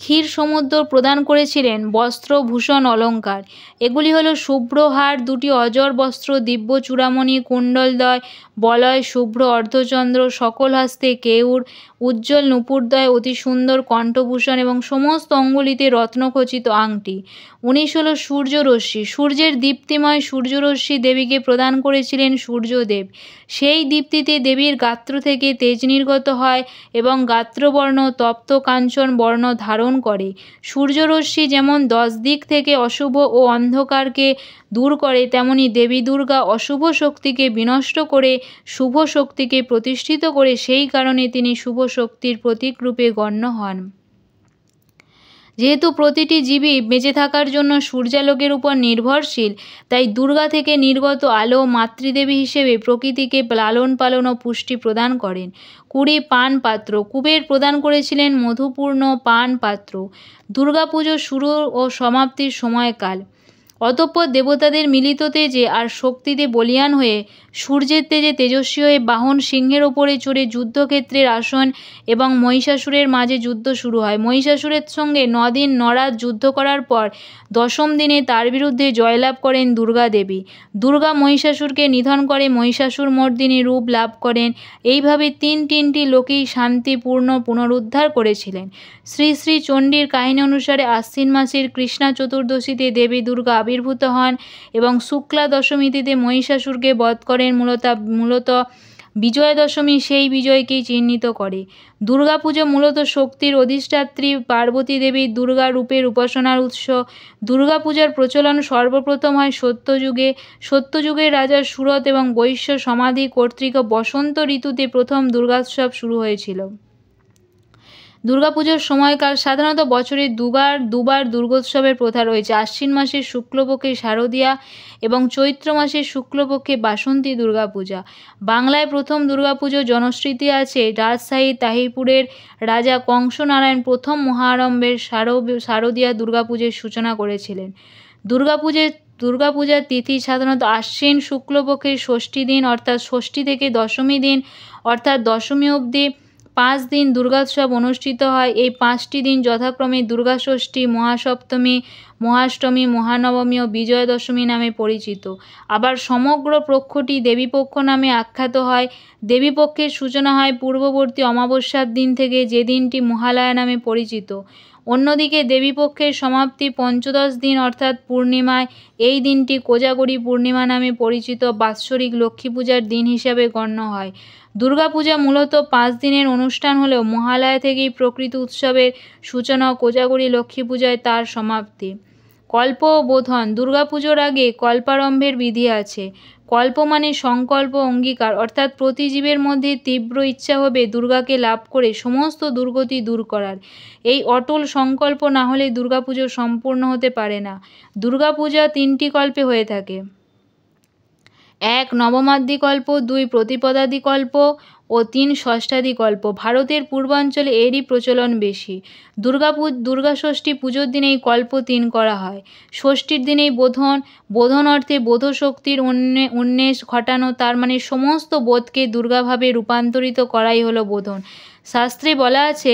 ক্ষীর সমুদ্র প্রদান করেছিলেন বস্ত্র, ভূষণ, অলঙ্কার। এগুলি হলো শুভ্র হার, 2টি অজর বস্ত্র, দিব্য চূড়ামণি, কুণ্ডলদ্বয়, বলয়, শুভ্র অর্ধচন্দ্র, সকল হাস্তে কেয়ূর, উজ্জ্বল নূপুরদ্বয়, অতি সুন্দর কণ্ঠভূষণ এবং সমস্ত অঙ্গুলিতে রত্নখচিত আংটি। 19 হলো সূর্যরশ্মি। সূর্যের দীপ্তিময় সূর্যরশ্মি দেবীকে প্রদান করেছিলেন সূর্যদেব। সেই দীপ্তিতে দেবীর গাত্র থেকে তেজ নির্গত হয় এবং গাত্রবর্ণ তপ্ত কাঞ্চন বর্ণ ধারণ করে। সূর্যরশ্মি যেমন 10 দিক থেকে অশুভ ও অন্ধকারকে দূর করে, তেমনি দেবী দুর্গা অশুভ শক্তিকে বিনষ্ট করে শুভ শক্তিকে প্রতিষ্ঠিত করে, সেই কারণে তিনি শুভ শক্তির প্রতীক রূপে গণ্য হন। যেহেতু প্রতিটি জীবই বেঁচে থাকার জন্য সূর্যালোকের উপর নির্ভরশীল, তাই দুর্গা থেকে নির্গত আলো মাতৃদেবী হিসেবে প্রকৃতিকে লালন পালন ও পুষ্টি প্রদান করেন। 20 পান পাত্র। কুবের প্রদান করেছিলেন মধুপূর্ণ পান পাত্র। দুর্গাপুজো শুরু ও সমাপ্তির সময়কাল। অতঃপর দেবতাদের মিলিত তেজে আর শক্তিতে বলীয়ান হয়ে সূর্যের তেজে তেজস্বী হয়ে বাহন সিংহের ওপরে চড়ে যুদ্ধক্ষেত্রের আসন এবং মহিষাসুরের মাঝে যুদ্ধ শুরু হয়। মহিষাসুরের সঙ্গে 9 দিন 9 রাত যুদ্ধ করার পর 10ম দিনে তার বিরুদ্ধে জয়লাভ করেন দুর্গা দেবী। দুর্গা মহিষাসুরকে নিধন করে মহিষাসুর মর্দিনী রূপ লাভ করেন। এইভাবে তিনটি লোকেই শান্তিপূর্ণ পুনরুদ্ধার করেছিলেন। শ্রী শ্রী চণ্ডীর কাহিনী অনুসারে আশ্বিন মাসের কৃষ্ণা চতুর্দশীতে দেবী দুর্গা আবির্ভূত হন এবং শুক্লা দশমী তিথিতে মহিষাসুরকে বধ করেন। মূলত বিজয়া দশমী সেই বিজয়কেই চিহ্নিত করে। দুর্গাপুজো মূলত শক্তির অধিষ্ঠাত্রী পার্বতী দেবীর দুর্গা রূপের উপাসনার উৎস। দুর্গাপূজার প্রচলন সর্বপ্রথম হয় সত্যযুগে। সত্যযুগের রাজা সুরত এবং বৈশ্য সমাধি কর্তৃক বসন্ত ঋতুতে প্রথম দুর্গোৎসব শুরু হয়েছিল। দুর্গাপুজোর সময়কাল। সাধারণত বছরে দুবার দুর্গোৎসবের প্রথা রয়েছে। আশ্বিন মাসের শুক্লপক্ষে শারদীয়া এবং চৈত্র মাসের শুক্লপক্ষে বাসন্তী দুর্গাপূজা। বাংলায় প্রথম দুর্গাপুজো জনশ্রুতি আছে রাজশাহী তাহিরপুরের রাজা কংসনারায়ণ প্রথম মহারম্ভের শারদীয়া দুর্গাপুজোর সূচনা করেছিলেন। দুর্গাপূজার তিথি সাধারণত আশ্বিন শুক্লপক্ষের ষষ্ঠী দিন অর্থাৎ ষষ্ঠী থেকে দশমী দিন অর্থাৎ দশমী অবধি 5 দিন দুর্গোৎসব অনুষ্ঠিত হয়। এই 5টি দিন যথাক্রমে দুর্গাষষ্ঠী, মহাসপ্তমী, মহাষ্টমী, মহানবমী ও বিজয়া দশমী নামে পরিচিত। আবার সমগ্র পক্ষটি দেবীপক্ষ নামে আখ্যাত হয়। দেবীপক্ষের সূচনা হয় পূর্ববর্তী অমাবস্যার দিন থেকে, যে দিনটি মহালয়া নামে পরিচিত। অন্যদিকে দেবীপক্ষের সমাপ্তি পঞ্চদশ দিন অর্থাৎ পূর্ণিমায়। এই দিনটি কোজাগরী পূর্ণিমা নামে পরিচিত বাৎসরিক লক্ষ্মী পূজার দিন হিসাবে গণ্য হয়। দুর্গাপূজা মূলত 5 দিনের অনুষ্ঠান হলেও মহালয়া থেকেই প্রকৃত উৎসবের সূচনা ও কোজাগরী লক্ষ্মী পূজায় তার সমাপ্তি। কল্প ও বোধন। দুর্গাপুজোর আগে কল্পারম্ভের বিধি আছে। কল্প মানে সংকল্প, অঙ্গীকার, অর্থাৎ প্রতি জীবের মধ্যে তীব্র ইচ্ছা হবে দুর্গাকে লাভ করে সমস্ত দুর্গতি দূর করার। এই অটল সংকল্প না হলে দুর্গাপুজো সম্পূর্ণ হতে পারে না। দুর্গাপূজা 3টি কল্পে হয়ে থাকে। 1 নবমাদ্যিকল্প, 2 প্রতিপদাদিকল্প ও 3 ষষ্ঠাদিকল্প। ভারতের পূর্বাঞ্চলে এরই প্রচলন বেশি। দুর্গাষষ্ঠী পুজোর দিন এই কল্প 3 করা হয়। ষষ্ঠীর দিনেই বোধন অর্থে বোধশক্তির উন্মেষ ঘটানো, তার মানে সমস্ত বোধকে দুর্গাভাবে রূপান্তরিত করাই হলো বোধন। শাস্ত্রে বলা আছে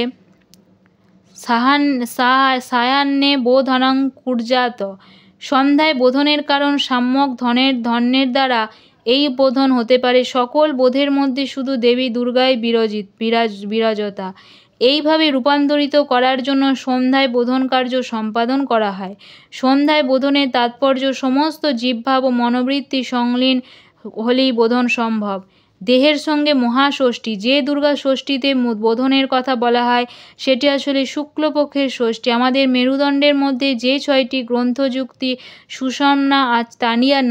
সায়ান্নে বোধনং কুর্যাত। সন্ধ্যায় বোধনের কারণ সাম্যক ধনের দ্বারা এই বোধন হতে পারে। সকল বোধের মধ্যে শুধু দেবী দুর্গাই বিরাজতা। এইভাবে রূপান্তরিত করার জন্য সন্ধ্যায় বোধন কার্য সম্পাদন করা হয়। সন্ধ্যায় বোধনের তাৎপর্য সমস্ত জীবভাব ও মনোবৃত্তি সংলীন হলেই বোধন সম্ভব। দেহের সঙ্গে মহাষষ্ঠী। যে দুর্গা ষষ্ঠীতে বোধনের কথা বলা হয় সেটি আসলে শুক্লপক্ষের ষষ্ঠী। আমাদের মেরুদণ্ডের মধ্যে যে 6টি গ্রন্থযুক্তি সুষুম্না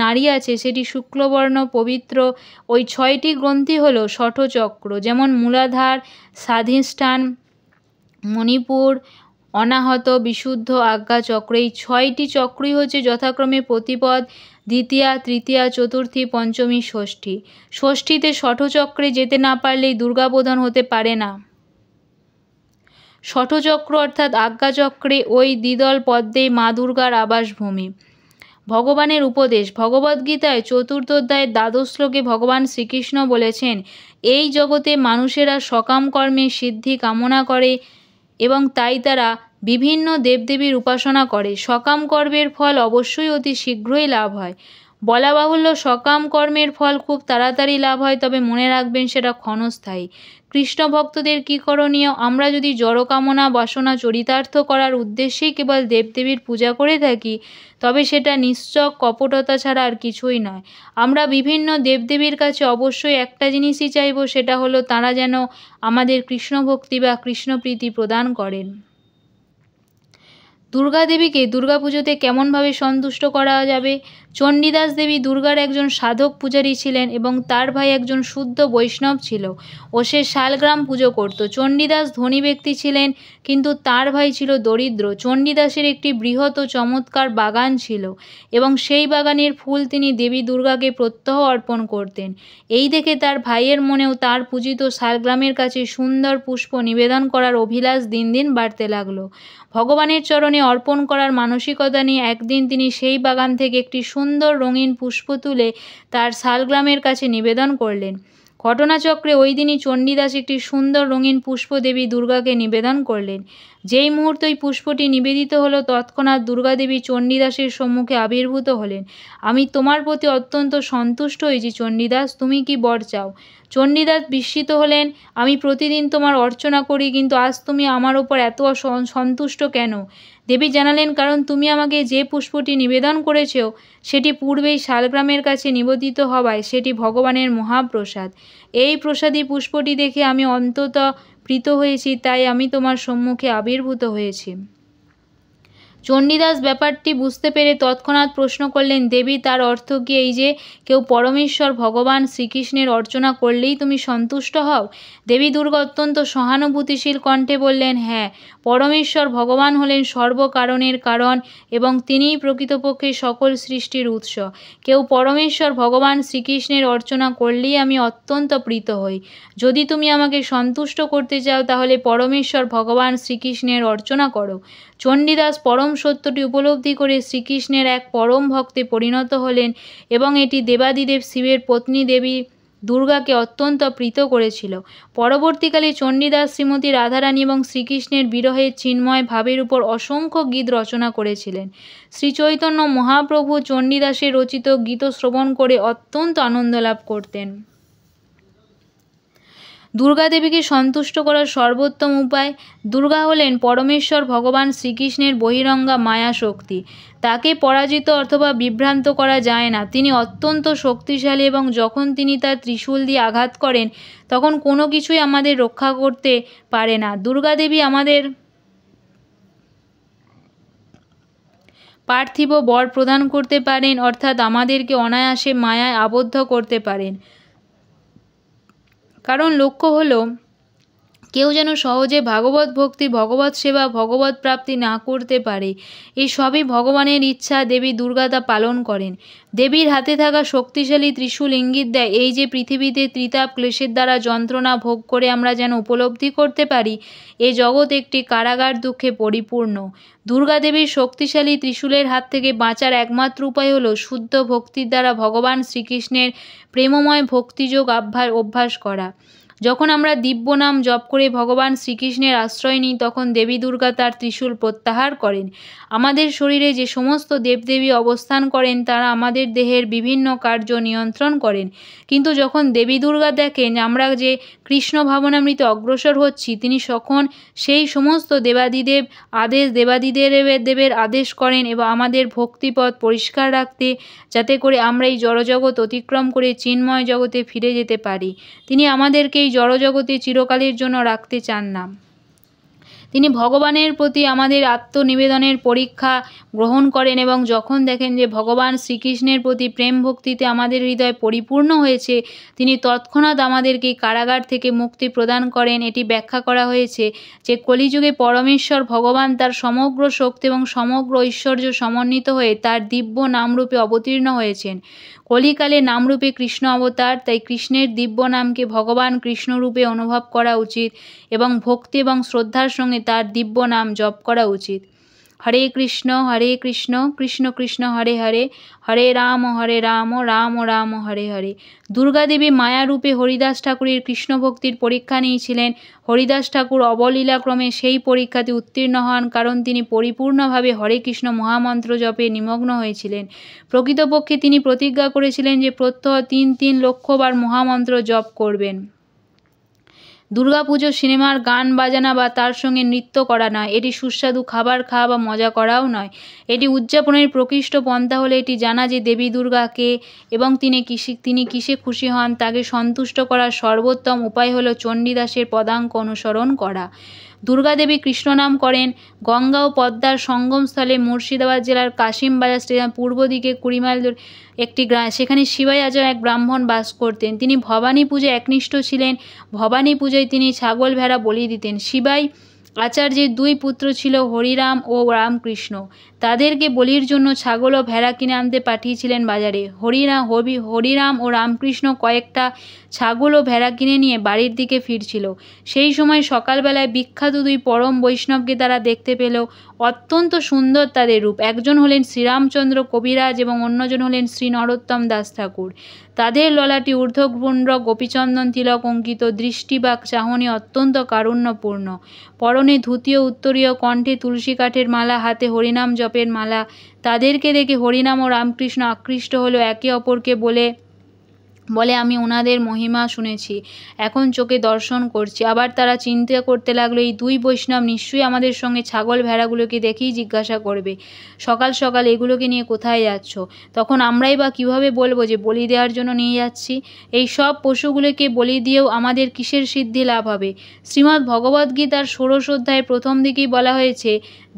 নাড়ি আছে সেটি শুক্লবর্ণ পবিত্র। ওই 6টি গ্রন্থি হলো ষঠচক্র, যেমন মূলাধার, স্বাধিষ্ঠান, মণিপুর, অনাহত, বিশুদ্ধ, আজ্ঞাচক্র। এই 6টি চক্রই হচ্ছে যথাক্রমে প্রতিপদ, দ্বিতীয়া, তৃতীয়া, চতুর্থী, পঞ্চমী, ষষ্ঠী। ষষ্ঠীতে ষঠচক্রে যেতে না পারলেই দুর্গাবোধন হতে পারে না। ষঠচক্র অর্থাৎ আজ্ঞাচক্রে ওই দ্বিদল পদ্মেই মা দুর্গার আবাসভূমি। ভগবানের উপদেশ। ভগবদ্গীতায় 4th অধ্যায়ের 12 শ্লোকে ভগবান শ্রীকৃষ্ণ বলেছেন, এই জগতে মানুষেরা সকাম কর্মে সিদ্ধি কামনা করে এবং তাই তারা বিভিন্ন দেবদেবীর উপাসনা করে। সকাম কর্মের ফল অবশ্যই অতি শীঘ্রই লাভ হয়। বলা বাহুল্য, সকাম কর্মের ফল খুব তাড়াতাড়ি লাভ হয়, তবে মনে রাখবেন সেটা ক্ষণস্থায়ী। কৃষ্ণ ভক্তদের কী করণীয়? আমরা যদি জড়কামনা বাসনা চরিতার্থ করার উদ্দেশ্যেই কেবল দেবদেবীর পূজা করে থাকি, তবে সেটা নিশ্চক কপটতা ছাড়া আর কিছুই নয়। আমরা বিভিন্ন দেবদেবীর কাছে অবশ্যই একটা জিনিসই চাইব, সেটা হলো তাঁরা যেন আমাদের কৃষ্ণ ভক্তি বা কৃষ্ণপ্রীতি প্রদান করেন। দুর্গা দেবীকে দুর্গাপুজোতে কেমনভাবে সন্তুষ্ট করা যাবে? চণ্ডীদাস দেবী দুর্গার একজন সাধক পূজারী ছিলেন এবং তার ভাই একজন শুদ্ধ বৈষ্ণব ছিল ও সে শালগ্রাম পুজো করত। চণ্ডীদাস ধনী ব্যক্তি ছিলেন, কিন্তু তার ভাই ছিল দরিদ্র। চণ্ডীদাসের একটি বৃহৎ ও চমৎকার বাগান ছিল এবং সেই বাগানের ফুল তিনি দেবী দুর্গাকে প্রত্যহ অর্পণ করতেন। এই দেখে তার ভাইয়ের মনেও তার পূজিত শালগ্রামের কাছে সুন্দর পুষ্প নিবেদন করার অভিলাষ দিন দিন বাড়তে লাগলো। ভগবানের চরণে অর্পণ করার মানসিকতা নিয়ে একদিন তিনি সেই বাগান থেকে একটি সুন্দর রঙিন পুষ্প তুলে তার শালগ্রামের কাছে নিবেদন করলেন। ঘটনাচক্রে ওই দিনই চণ্ডীদাস একটি সুন্দর রঙিন পুষ্প দেবী দুর্গাকে নিবেদন করলেন। যেই মুহূর্তে ওই পুষ্পটি নিবেদিত হলো, তৎক্ষণাৎ দুর্গাদেবী চণ্ডীদাসের সম্মুখে আবির্ভূত হলেন। আমি তোমার প্রতি অত্যন্ত সন্তুষ্ট হয়েছি চণ্ডীদাস, তুমি কি বর চাও? চণ্ডীদাস বিস্মিত হলেন। আমি প্রতিদিন তোমার অর্চনা করি, কিন্তু আজ তুমি আমার ওপর এত সন্তুষ্ট কেন? দেবী জানালেন, কারণ তুমি আমাকে যে পুষ্পটি নিবেদন করেছ সেটি পূর্বেই শালগ্রামের কাছে নিবেদিত হওয়ায় সেটি ভগবানের মহাপ্রসাদ। এই প্রসাদী পুষ্পটি দেখে আমি অত্যন্ত প্রীত হয়েছি, তাই আমি তোমার সম্মুখে আবির্ভূত হয়েছি। চণ্ডীদাস ব্যাপারটি বুঝতে পেরে তৎক্ষণাৎ প্রশ্ন করলেন, দেবী, তার অর্থ কি এই যে কেউ পরমেশ্বর ভগবান শ্রীকৃষ্ণের অর্চনা করলেই তুমি সন্তুষ্ট হও? দেবী দুর্গা অত্যন্ত সহানুভূতিশীল কণ্ঠে বললেন, হ্যাঁ, পরমেশ্বর ভগবান হলেন সর্বকারণের কারণ এবং তিনিই প্রকৃতপক্ষে সকল সৃষ্টির উৎস। কেউ পরমেশ্বর ভগবান শ্রীকৃষ্ণের অর্চনা করলেই আমি অত্যন্ত প্রীত হই। যদি তুমি আমাকে সন্তুষ্ট করতে চাও, তাহলে পরমেশ্বর ভগবান শ্রীকৃষ্ণের অর্চনা করো। চণ্ডীদাস পরম সত্যটি উপলব্ধি করে শ্রীকৃষ্ণের এক পরম ভক্তে পরিণত হলেন এবং এটি দেবাদিদেব শিবের পত্নী দেবী দুর্গাকে অত্যন্ত প্রীত করেছিল। পরবর্তীকালে চণ্ডীদাস শ্রীমতী রাধারানী এবং শ্রীকৃষ্ণের বিরহে চিন্ময় ভাবের উপর অসংখ্য গীত রচনা করেছিলেন। শ্রীচৈতন্য মহাপ্রভু চণ্ডীদাসের রচিত গীত শ্রবণ করে অত্যন্ত আনন্দ লাভ করতেন। দুর্গা দেবীকে সন্তুষ্ট করার সর্বোত্তম উপায়। দুর্গা হলেন পরমেশ্বর ভগবান শ্রীকৃষ্ণের বহিরঙ্গা মায়া শক্তি। তাকে পরাজিত অথবা বিভ্রান্ত করা যায় না। তিনি অত্যন্ত শক্তিশালী এবং যখন তিনি তার ত্রিশূল দিয়ে আঘাত করেন, তখন কোনো কিছুই আমাদের রক্ষা করতে পারে না। দুর্গা দেবী আমাদের পার্থিব বর প্রদান করতে পারেন, অর্থাৎ আমাদেরকে অনায়াসে মায়ায় আবদ্ধ করতে পারেন। কারণ লক্ষ্য হলো কেউ যেন সহজে ভাগবত ভক্তি, ভগবত সেবা, ভগবত প্রাপ্তি না করতে পারে। এই সবই ভগবানের ইচ্ছা, দেবী দুর্গা তা পালন করেন। দেবীর হাতে থাকা শক্তিশালী ত্রিশূল ইঙ্গিত দেয় এই যে পৃথিবীতে ত্রিতাপ ক্লেশের দ্বারা যন্ত্রণা ভোগ করে আমরা যেন উপলব্ধি করতে পারি এ জগৎ একটি কারাগার দুঃখে পরিপূর্ণ। দুর্গা দেবীর শক্তিশালী ত্রিশূলের হাত থেকে বাঁচার একমাত্র উপায় হলো শুদ্ধ ভক্তির দ্বারা ভগবান শ্রীকৃষ্ণের প্রেমময় ভক্তিযোগ অভ্যাস করা। যখন আমরা দিব্য নাম জপ করে ভগবান শ্রীকৃষ্ণের আশ্রয় নিই, তখন দেবী দুর্গা তার ত্রিশূল প্রত্যাহার করেন। আমাদের শরীরে যে সমস্ত দেবদেবী অবস্থান করেন, তারা আমাদের দেহের বিভিন্ন কার্য নিয়ন্ত্রণ করেন। কিন্তু যখন দেবী দুর্গা দেখেন আমরা যে কৃষ্ণ ভাবনামৃতে অগ্রসর হচ্ছি, তিনি তখন সেই সমস্ত দেবাদিদেবের আদেশ করেন এবং আমাদের ভক্তিপথ পরিষ্কার রাখতে, যাতে করে আমরা এই জড়জগৎ অতিক্রম করে চিন্ময় জগতে ফিরে যেতে পারি। তিনি আমাদেরকে এই জড়জগতে চিরকালের জন্য রাখতে চান না। তিনি ভগবানের প্রতি আমাদের আত্মনিবেদনের পরীক্ষা গ্রহণ করেন এবং যখন দেখেন যে ভগবান শ্রীকৃষ্ণের প্রতি প্রেম ভক্তিতে আমাদের হৃদয় পরিপূর্ণ হয়েছে, তিনি তৎক্ষণাৎ আমাদেরকে কারাগার থেকে মুক্তি প্রদান করেন। এটি ব্যাখ্যা করা হয়েছে যে কলিযুগে পরমেশ্বর ভগবান তার সমগ্র শক্তি এবং সমগ্র ঐশ্বর্য সমন্বিত হয়ে তার দিব্য নামরূপে অবতীর্ণ হয়েছেন। কলিকালে নামরূপে কৃষ্ণ অবতার, তাই কৃষ্ণের দিব্য নামকে ভগবান কৃষ্ণরূপে অনুভব করা উচিত এবং ভক্তি এবং শ্রদ্ধার সঙ্গে তার দিব্য নাম জপ করা উচিত। হরে কৃষ্ণ কৃষ্ণ কৃষ্ণ হরে হরে, হরে রাম রাম রাম হরে হরে। দুর্গাদেবী মায়ারূপে হরিদাস ঠাকুরের কৃষ্ণ ভক্তির পরীক্ষা নিয়েছিলেন। হরিদাস ঠাকুর অবলীলাক্রমে সেই পরীক্ষাতে উত্তীর্ণ হন, কারণ তিনি পরিপূর্ণভাবে হরে কৃষ্ণ মহামন্ত্র জপে নিমগ্ন হয়েছিলেন। প্রকৃতপক্ষে তিনি প্রতিজ্ঞা করেছিলেন যে প্রত্যহ ৩ লক্ষবার মহামন্ত্র জপ করবেন। দুর্গাপুজো সিনেমার গান বাজানা বা তার সঙ্গে নৃত্য করা নয়, এটি সুস্বাদু খাবার খাওয়া বা মজা করাও নয়। এটি উদযাপনের প্রকৃষ্ট পন্থা হলে এটি জানা যে দেবী দুর্গা কে এবং তিনি কিসে খুশি হন। তাকে সন্তুষ্ট করার সর্বোত্তম উপায় হল চণ্ডীদাসের পদাঙ্ক অনুসরণ করা। দুর্গাদেবী কৃষ্ণনাম করেন। গঙ্গা ও পদ্মার সঙ্গমস্থলে মুর্শিদাবাদ জেলার কাশিমবাজার স্টেশন পূর্ব দিকে 20 মাইল দূরে একটি গ্রাম, সেখানে শিবাই আচার এক ব্রাহ্মণ বাস করতেন। তিনি ভবানী পূজায় একনিষ্ঠ ছিলেন। ভবানী পুজোয় তিনি ছাগল ভেড়া বলি দিতেন। শিবাই আচার্যের 2 পুত্র ছিল, হরিরাম ও রামকৃষ্ণ। তাদেরকে বলির জন্য ছাগল ও ভেড়া কিনে আনতে পাঠিয়েছিলেন বাজারে। হরিরাম ও রামকৃষ্ণ কয়েকটা ছাগল ও ভেড়া কিনে নিয়ে বাড়ির দিকে ফিরছিল। সেই সময় সকালবেলায় বিখ্যাত 2 পরম বৈষ্ণবকে তারা দেখতে পেল। অত্যন্ত সুন্দর তাদের রূপ। একজন হলেন শ্রীরামচন্দ্র কবিরাজ এবং অন্যজন হলেন শ্রী নরোত্তম দাস ঠাকুর। তাদের ললাটি ঊর্ধ্বপুণ্ড গোপীচন্দন তিলক অঙ্কিত, দৃষ্টি বা চাহনি অত্যন্ত কারুণ্যপূর্ণ। পরনে ধুতি ও উত্তরীয়, কণ্ঠে তুলসী কাঠের মালা, হাতে হরিনাম জপের মালা। তাদেরকে দেখে হরিনাম ও রামকৃষ্ণ আকৃষ্ট হলো। একে অপরকে বলে আমি ওনাদের মহিমা শুনেছি, এখন চোখে দর্শন করছি। আবার তারা চিন্তা করতে লাগলো, এই 2 বৈষ্ণব নিশ্চয়ই আমাদের সঙ্গে ছাগল ভেড়াগুলোকে দেখেই জিজ্ঞাসা করবে, সকাল সকাল এগুলোকে নিয়ে কোথায় যাচ্ছ? তখন আমরাই বা কীভাবে বলবো যে বলি দেওয়ার জন্য নিয়ে যাচ্ছি? এই সব পশুগুলোকে বলি দিয়েও আমাদের কিসের সিদ্ধি লাভ হবে? শ্রীমদ্ ভগবদ্গীতার 16 অধ্যায়ে প্রথম দিকেই বলা হয়েছে,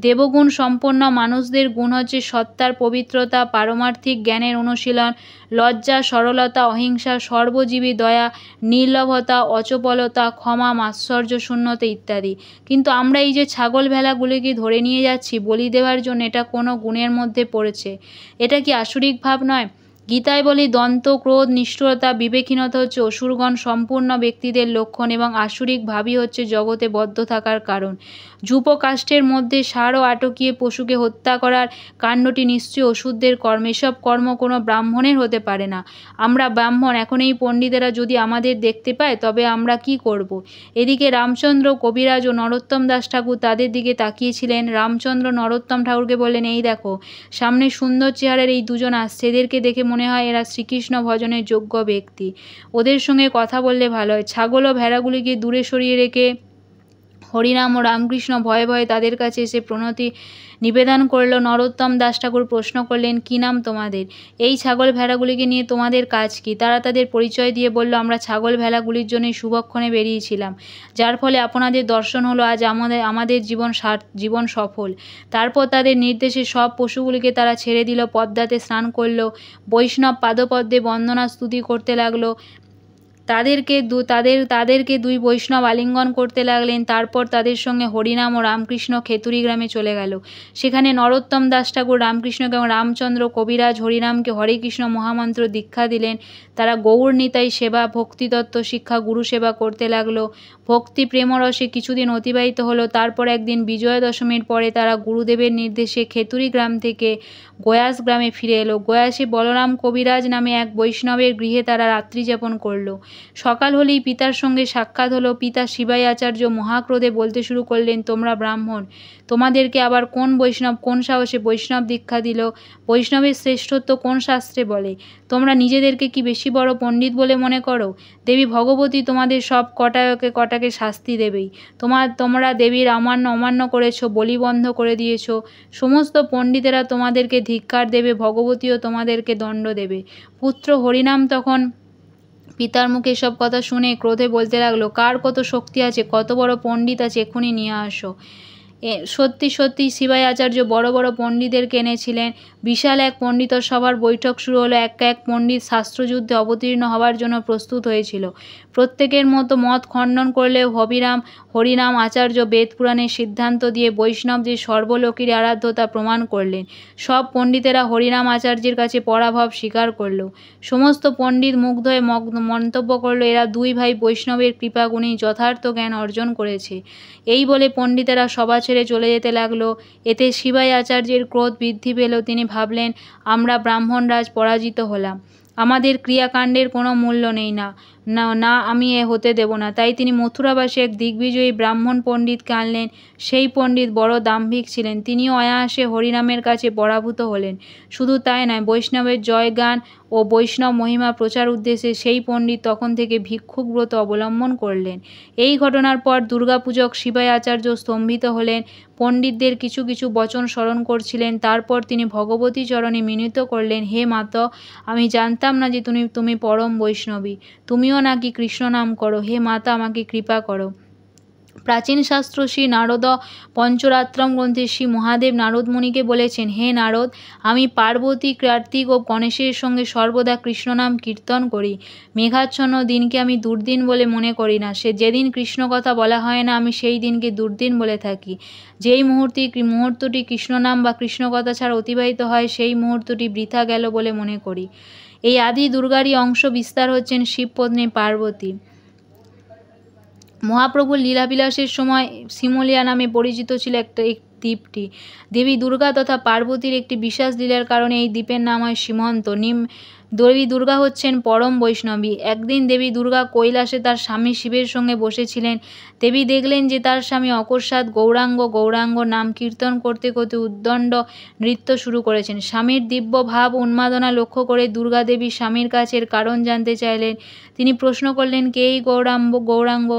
দেবগুণ সম্পন্ন মানুষদের গুণ হচ্ছে সত্তার পবিত্রতা, পারমার্থিক জ্ঞানের অনুশীলন, লজ্জা, সরলতা, অহিংসা, সর্বজীবী দয়া, নির্লভতা, অচপলতা, ক্ষমা, মাৎসর্য শূন্যতা ইত্যাদি। কিন্তু আমরা এই যে ছাগল ভেড়াগুলিকে ধরে নিয়ে যাচ্ছি বলি দেওয়ার জন্য, এটা কোনো গুণের মধ্যে পড়েছে? এটা কি আসুরিক ভাব নয়? গীতায় বলি, দন্ত, ক্রোধ, নিষ্ঠুরতা, বিবেকহীনতা হচ্ছে অসুরগণ সম্পূর্ণ ব্যক্তিদের লক্ষণ এবং আসুরিক ভাবই হচ্ছে জগতে বদ্ধ থাকার কারণ। যূপকাষ্ঠের মধ্যে ষাঁড়ও আটকিয়ে পশুকে হত্যা করার কাণ্ডটি নিশ্চয়ই অসুরদের কর্ম। এসব কর্ম কোনো ব্রাহ্মণের হতে পারে না। আমরা ব্রাহ্মণ, এখন এই পণ্ডিতেরা যদি আমাদের দেখতে পায় তবে আমরা কি করব? এদিকে রামচন্দ্র কবিরাজ ও নরোত্তম দাস ঠাকুর তাদের দিকে তাকিয়েছিলেন। রামচন্দ্র নরোত্তম ঠাকুরকে বললেন, এই দেখো, সামনে সুন্দর চেহারার এই 2 জন আসছে। এদেরকে দেখে মনে হয় এরা শ্রীকৃষ্ণ ভজনের যোগ্য ব্যক্তি। ওদের সঙ্গে কথা বললে ভালো হয়। ছাগল ও ভেড়াগুলিকে দূরে সরিয়ে রেখে হরিনাম ও রামকৃষ্ণ ভয়ে ভয়ে তাদের কাছে এসে প্রণতি নিবেদন করল। নরোত্তম দাস ঠাকুর প্রশ্ন করলেন, কী নাম তোমাদের? এই ছাগল ভেড়াগুলিকে নিয়ে তোমাদের কাজ কি? তারা তাদের পরিচয় দিয়ে বলল, আমরা ছাগল ভেড়াগুলির জন্যই শুভক্ষণে বেরিয়েছিলাম, যার ফলে আপনাদের দর্শন হলো। আজ আমাদের জীবন সফল। তারপর তাদের নির্দেশে সব পশুগুলিকে তারা ছেড়ে দিল, পদ্মাতে স্নান করল, বৈষ্ণব পাদপদ্মে বন্দনা স্তুতি করতে লাগলো। তাদেরকে 2 বৈষ্ণব আলিঙ্গন করতে লাগলেন। তারপর তাদের সঙ্গে হরিনাম ও রামকৃষ্ণ খেতুরি গ্রামে চলে গেল। সেখানে নরোত্তম দাস ঠাকুর রামকৃষ্ণকে এবং রামচন্দ্র কবিরাজ হরিনামকে হরে কৃষ্ণ মহামন্ত্র দীক্ষা দিলেন। তারা গৌর নিতাই সেবা, ভক্তিতত্ত্ব শিক্ষা, গুরু সেবা করতে লাগলো। ভক্তি প্রেমরসে কিছুদিন অতিবাহিত হলো। তারপর একদিন বিজয়া দশমীর পরে তারা গুরুদেবের নির্দেশে খেতুরি গ্রাম থেকে গয়াস গ্রামে ফিরে এলো। গয়াসে বলরাম কবিরাজ নামে এক বৈষ্ণবের গৃহে তারা রাত্রি যাপন করল। সকাল হলেই পিতার সঙ্গে সাক্ষাৎ হলো। পিতা শিবাই আচার্য মহাক্রোধে বলতে শুরু করলেন, তোমরা ব্রাহ্মণ, তোমাদেরকে আবার কোন বৈষ্ণব কোন সাহসে বৈষ্ণব দীক্ষা দিল? বৈষ্ণবের শ্রেষ্ঠত্ব কোন শাস্ত্রে বলে? তোমরা নিজেদেরকে কি বেশি বড় পণ্ডিত বলে মনে করো? দেবী ভগবতী তোমাদের সব কটাকে শাস্তি দেবেই। তোমরা দেবীর অমান্য করেছ, বলি বন্ধ করে দিয়েছ। সমস্ত পণ্ডিতেরা তোমাদেরকে ধিক্কার দেবে, ভগবতীও তোমাদেরকে দণ্ড দেবে। পুত্র হরিনাম তখন পিতার মুখে সব কথা শুনে ক্রোধে বলতে লাগলো, কার কত শক্তি আছে, কত বড় পণ্ডিত আছে, এক্ষুনি নিয়ে আসো। সত্যি শিবাই আচার্য বড় বড় পণ্ডিতদেরকে এনেছিলেন। বিশাল এক পণ্ডিত সভার বৈঠক শুরু হলো। এক পণ্ডিত শাস্ত্রযুদ্ধে অবতীর্ণ হওয়ার জন্য প্রস্তুত হয়েছিল। প্রত্যেকের মতো মত খণ্ডন করলেও হরিনাম আচার্য বেদ পুরাণের সিদ্ধান্ত দিয়ে বৈষ্ণব যে সর্বলোকের আরাধ্য তা প্রমাণ করলেন। সব পণ্ডিতেরা হরিনাম আচার্যের কাছে পরাভব স্বীকার করল। সমস্ত পণ্ডিত মুগ্ধ হয়ে মন্তব্য করল, এরা দুই ভাই বৈষ্ণবের কৃপাগুণেই যথার্থ জ্ঞান অর্জন করেছে। এই বলে পণ্ডিতেরা সভা ছেড়ে চলে যেতে লাগল। এতে শিবাই আচার্যের ক্রোধ বৃদ্ধি পেল। তিনি ভাবলেন, আমরা ব্রাহ্মণরাজ পরাজিত হলাম, আমাদের ক্রিয়াকাণ্ডের কোনো মূল্য নেই, না আমি এ হতে দেব না। তাই তিনি মথুরাবাসী এক দিগ্বিজয়ী ব্রাহ্মণ পণ্ডিতকে আনলেন। সেই পণ্ডিত বড় দাম্ভিক ছিলেন, তিনিও অনায়াসে হরিনামের কাছে পরাভূত হলেন। শুধু তাই নয়, বৈষ্ণবের জয়গান ও বৈষ্ণব মহিমা প্রচার উদ্দেশ্যে সেই পণ্ডিত তখন থেকে ভিক্ষুক ব্রত অবলম্বন করলেন। এই ঘটনার পর দুর্গাপূজক শিবাই আচার্য স্তম্ভিত হলেন। পণ্ডিতদের কিছু কিছু বচন স্মরণ করছিলেন। তারপর তিনি ভগবতী চরণে মিনিত করলেন, হে মাতা, আমি জানতাম না যে তুমি পরম বৈষ্ণবী, তুমিও নাকি কৃষ্ণ নাম করো। হে মাতা, আমাকে কৃপা করো। প্রাচীন শাস্ত্র শ্রী নারদ পঞ্চরাত্রম গ্রন্থে শ্রী মহাদেব নারদ মুনিকে বলেছেন, হে নারদ, আমি পার্বতী, কার্তিক ও গণেশের সঙ্গে সর্বদা কৃষ্ণনাম কীর্তন করি। মেঘাচ্ছন্ন দিনকে আমি দুর্দিন বলে মনে করি না। যেদিন কৃষ্ণ কথা বলা হয় না, আমি সেই দিনকে দুর্দিন বলে থাকি। যেই মুহূর্তটি কৃষ্ণনাম বা কৃষ্ণকথা ছাড়া অতিবাহিত হয়, সেই মুহূর্তটি বৃথা গেল বলে মনে করি। এই আদি দুর্গারই অংশ বিস্তার হচ্ছেন শিবপত্নী পার্বতী। মহাপ্রভুর লীলাবিলাসের সময় সিমলিয়া নামে পরিচিত ছিল এই দ্বীপটি। দেবী দুর্গা তথা পার্বতীর একটি বিশেষ লীলার কারণে এই দ্বীপের নাম হয় সীমন্ত। দেবী দুর্গা হচ্ছেন পরম বৈষ্ণবী। একদিন দেবী দুর্গা কৈলাসে তার স্বামী শিবের সঙ্গে বসেছিলেন। দেবী দেখলেন যে তার স্বামী অকস্মাৎ গৌরাঙ্গ নাম কীর্তন করতে করতে উদ্দণ্ড নৃত্য শুরু করেছেন। স্বামীর দিব্য ভাব উন্মাদনা লক্ষ্য করে দুর্গা দেবী স্বামীর কাছের কারণ জানতে চাইলেন। তিনি প্রশ্ন করলেন, কে এই গৌরাঙ্গ?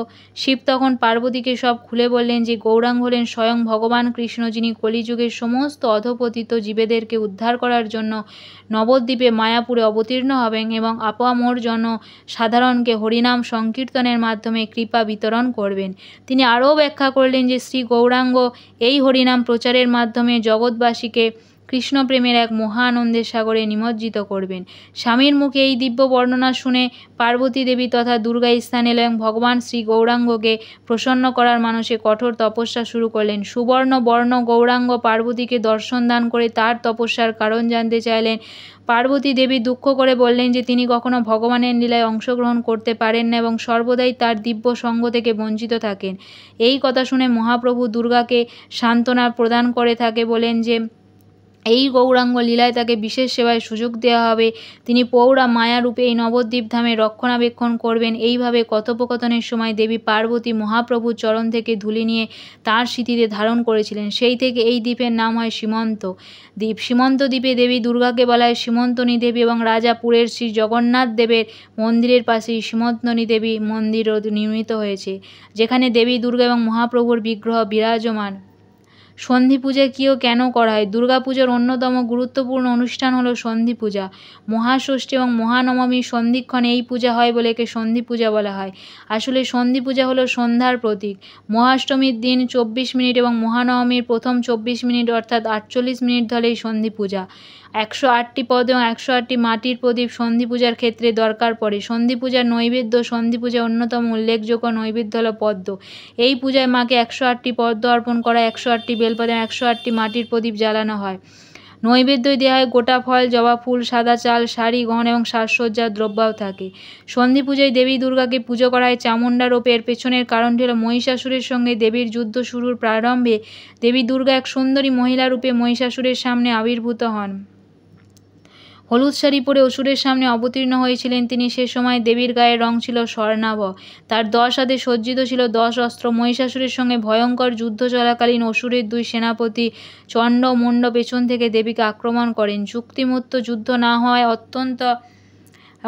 শিব তখন পার্বতীকে সব খুলে বললেন যে গৌরাঙ্গ হলেন স্বয়ং ভগবান কৃষ্ণ, যিনি কলিযুগের সমস্ত অধঃপতিত জীবেদেরকে উদ্ধার করার জন্য নবদ্বীপে মায়াপুরে অবতীর্ণ হবেন এবং আপামর সাধারণকে হরিনাম সংকীর্তনের মাধ্যমে কৃপা বিতরণ করবেন। তিনি আরও ব্যাখ্যা করলেন যে শ্রী গৌরাঙ্গ এই হরিনাম প্রচারের মাধ্যমে জগৎবাসীকে কৃষ্ণপ্রেমের এক মহা আনন্দের সাগরে নিমজ্জিত করবেন। স্বামীর মুখে এই দিব্য বর্ণনা শুনে পার্বতী দেবী তথা দুর্গা স্থান এলেন এবং ভগবান শ্রী গৌরাঙ্গকে প্রসন্ন করার মানসে কঠোর তপস্যা শুরু করলেন। সুবর্ণ বর্ণ গৌরাঙ্গ পার্বতীকে দর্শন দান করে তার তপস্যার কারণ জানতে চাইলেন। পার্বতী দেবী দুঃখ করে বললেন যে তিনি কখনো ভগবানের লীলায় অংশগ্রহণ করতে পারেন না এবং সর্বদাই তার দিব্য সঙ্গ থেকে বঞ্চিত থাকেন। এই কথা শুনে মহাপ্রভু দুর্গাকে সান্ত্বনা প্রদান করে থাকে বলেন যে এই গৌরাঙ্গ লীলায় তাকে বিশেষ সেবায় সুযোগ দেওয়া হবে। তিনি পৌরা মায়ারূপে এই নবদ্বীপ ধামে রক্ষণাবেক্ষণ করবেন। এইভাবে কথোপকথনের সময় দেবী পার্বতী মহাপ্রভুর চরণ থেকে ধুলি নিয়ে তাঁর স্মৃতিতে ধারণ করেছিলেন। সেই থেকে এই দ্বীপের নাম হয় সীমন্ত দ্বীপ। সীমন্ত দ্বীপে দেবী দুর্গাকে বলা হয় সীমন্তনী দেবী এবং রাজাপুরের শ্রী জগন্নাথ দেবের মন্দিরের পাশেই সীমন্তনী দেবী মন্দিরও নির্মিত হয়েছে, যেখানে দেবী দুর্গা এবং মহাপ্রভুর বিগ্রহ বিরাজমান। সন্ধি পূজা কী ও কেন করা হয়? দুর্গাপূজার অন্যতম গুরুত্বপূর্ণ অনুষ্ঠান হলো সন্ধি পূজা। মহাষষ্ঠী এবং মহানবমীর সন্ধিক্ষণে এই পূজা হয় বলে একে সন্ধি পূজা বলা হয়। আসলে সন্ধি পূজা হলো সন্ধ্যার প্রতীক। মহাষ্টমীর দিন 24 মিনিট এবং মহানবমীর প্রথম 24 মিনিট অর্থাৎ 48 মিনিট ধরে এই সন্ধি পূজা। 108টি পদ এবং 108টি মাটির প্রদীপ সন্ধি পূজার ক্ষেত্রে দরকার পড়ে। সন্ধি পূজার নৈবেদ্য। সন্ধি পূজার অন্যতম উল্লেখযোগ্য নৈবেদ্য হল পদ্ম। এই পূজায় মাকে 108টি পদ্ম অর্পণ করা, 108টি বেলপাতা, 108টি মাটির প্রদীপ জ্বালানো হয়। নৈবেদ্যই দেওয়া হয় গোটা ফল, জবা ফুল, সাদা চাল, শাড়ি, গহনা এবং সাজসজ্জার দ্রব্যও থাকে। সন্ধি পূজায় দেবী দুর্গাকে পুজো করা হয় চামুণ্ডা রূপে। এর পেছনের কারণটি হল মহিষাসুরের সঙ্গে দেবীর যুদ্ধ শুরুর প্রারম্ভে দেবী দুর্গা এক সুন্দরী মহিলা রূপে মহিষাসুরের সামনে আবির্ভূত হন। হলুদ শাড়ি পরে অসুরের সামনে অবতীর্ণ হয়েছিলেন তিনি। সে সময় দেবীর গায়ের রং ছিল স্বর্ণাভ। তার 10 হাতে সজ্জিত ছিল 10 অস্ত্র। মহিষাসুরের সঙ্গে ভয়ঙ্কর যুদ্ধ চলাকালীন অসুরের 2 সেনাপতি চণ্ড মুণ্ড পেছন থেকে দেবীকে আক্রমণ করেন। যুক্তিমুক্ত যুদ্ধ না হওয়ায়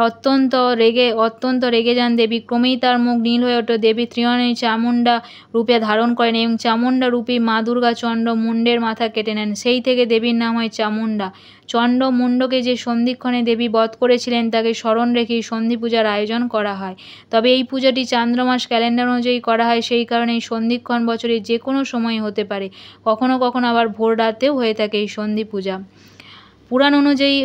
অত্যন্ত রেগে যান দেবী। ক্রমেই তার মুখ নীল হয়ে ওঠে। দেবী ত্রিনয়নী চামুণ্ডা রূপে ধারণ করেন এবং চামুণ্ডা রূপী মা দুর্গা চণ্ড মুণ্ডের মাথা কেটে নেন। সেই থেকে দেবীর নাম হয় চামুণ্ডা। চণ্ড মুণ্ডকে যে সন্ধিক্ষণে দেবী বধ করেছিলেন তাকে স্মরণ রেখেই সন্ধি পূজার আয়োজন করা হয়। তবে এই পূজাটি চান্দ্রমাস ক্যালেন্ডার অনুযায়ী করা হয়। সেই কারণে এই সন্ধিক্ষণ বছরের যে কোনো সময় হতে পারে। কখনো কখনো আবার ভোর রাতেও হয়ে থাকে এই সন্ধি পূজা। পুরাণ অনুযায়ী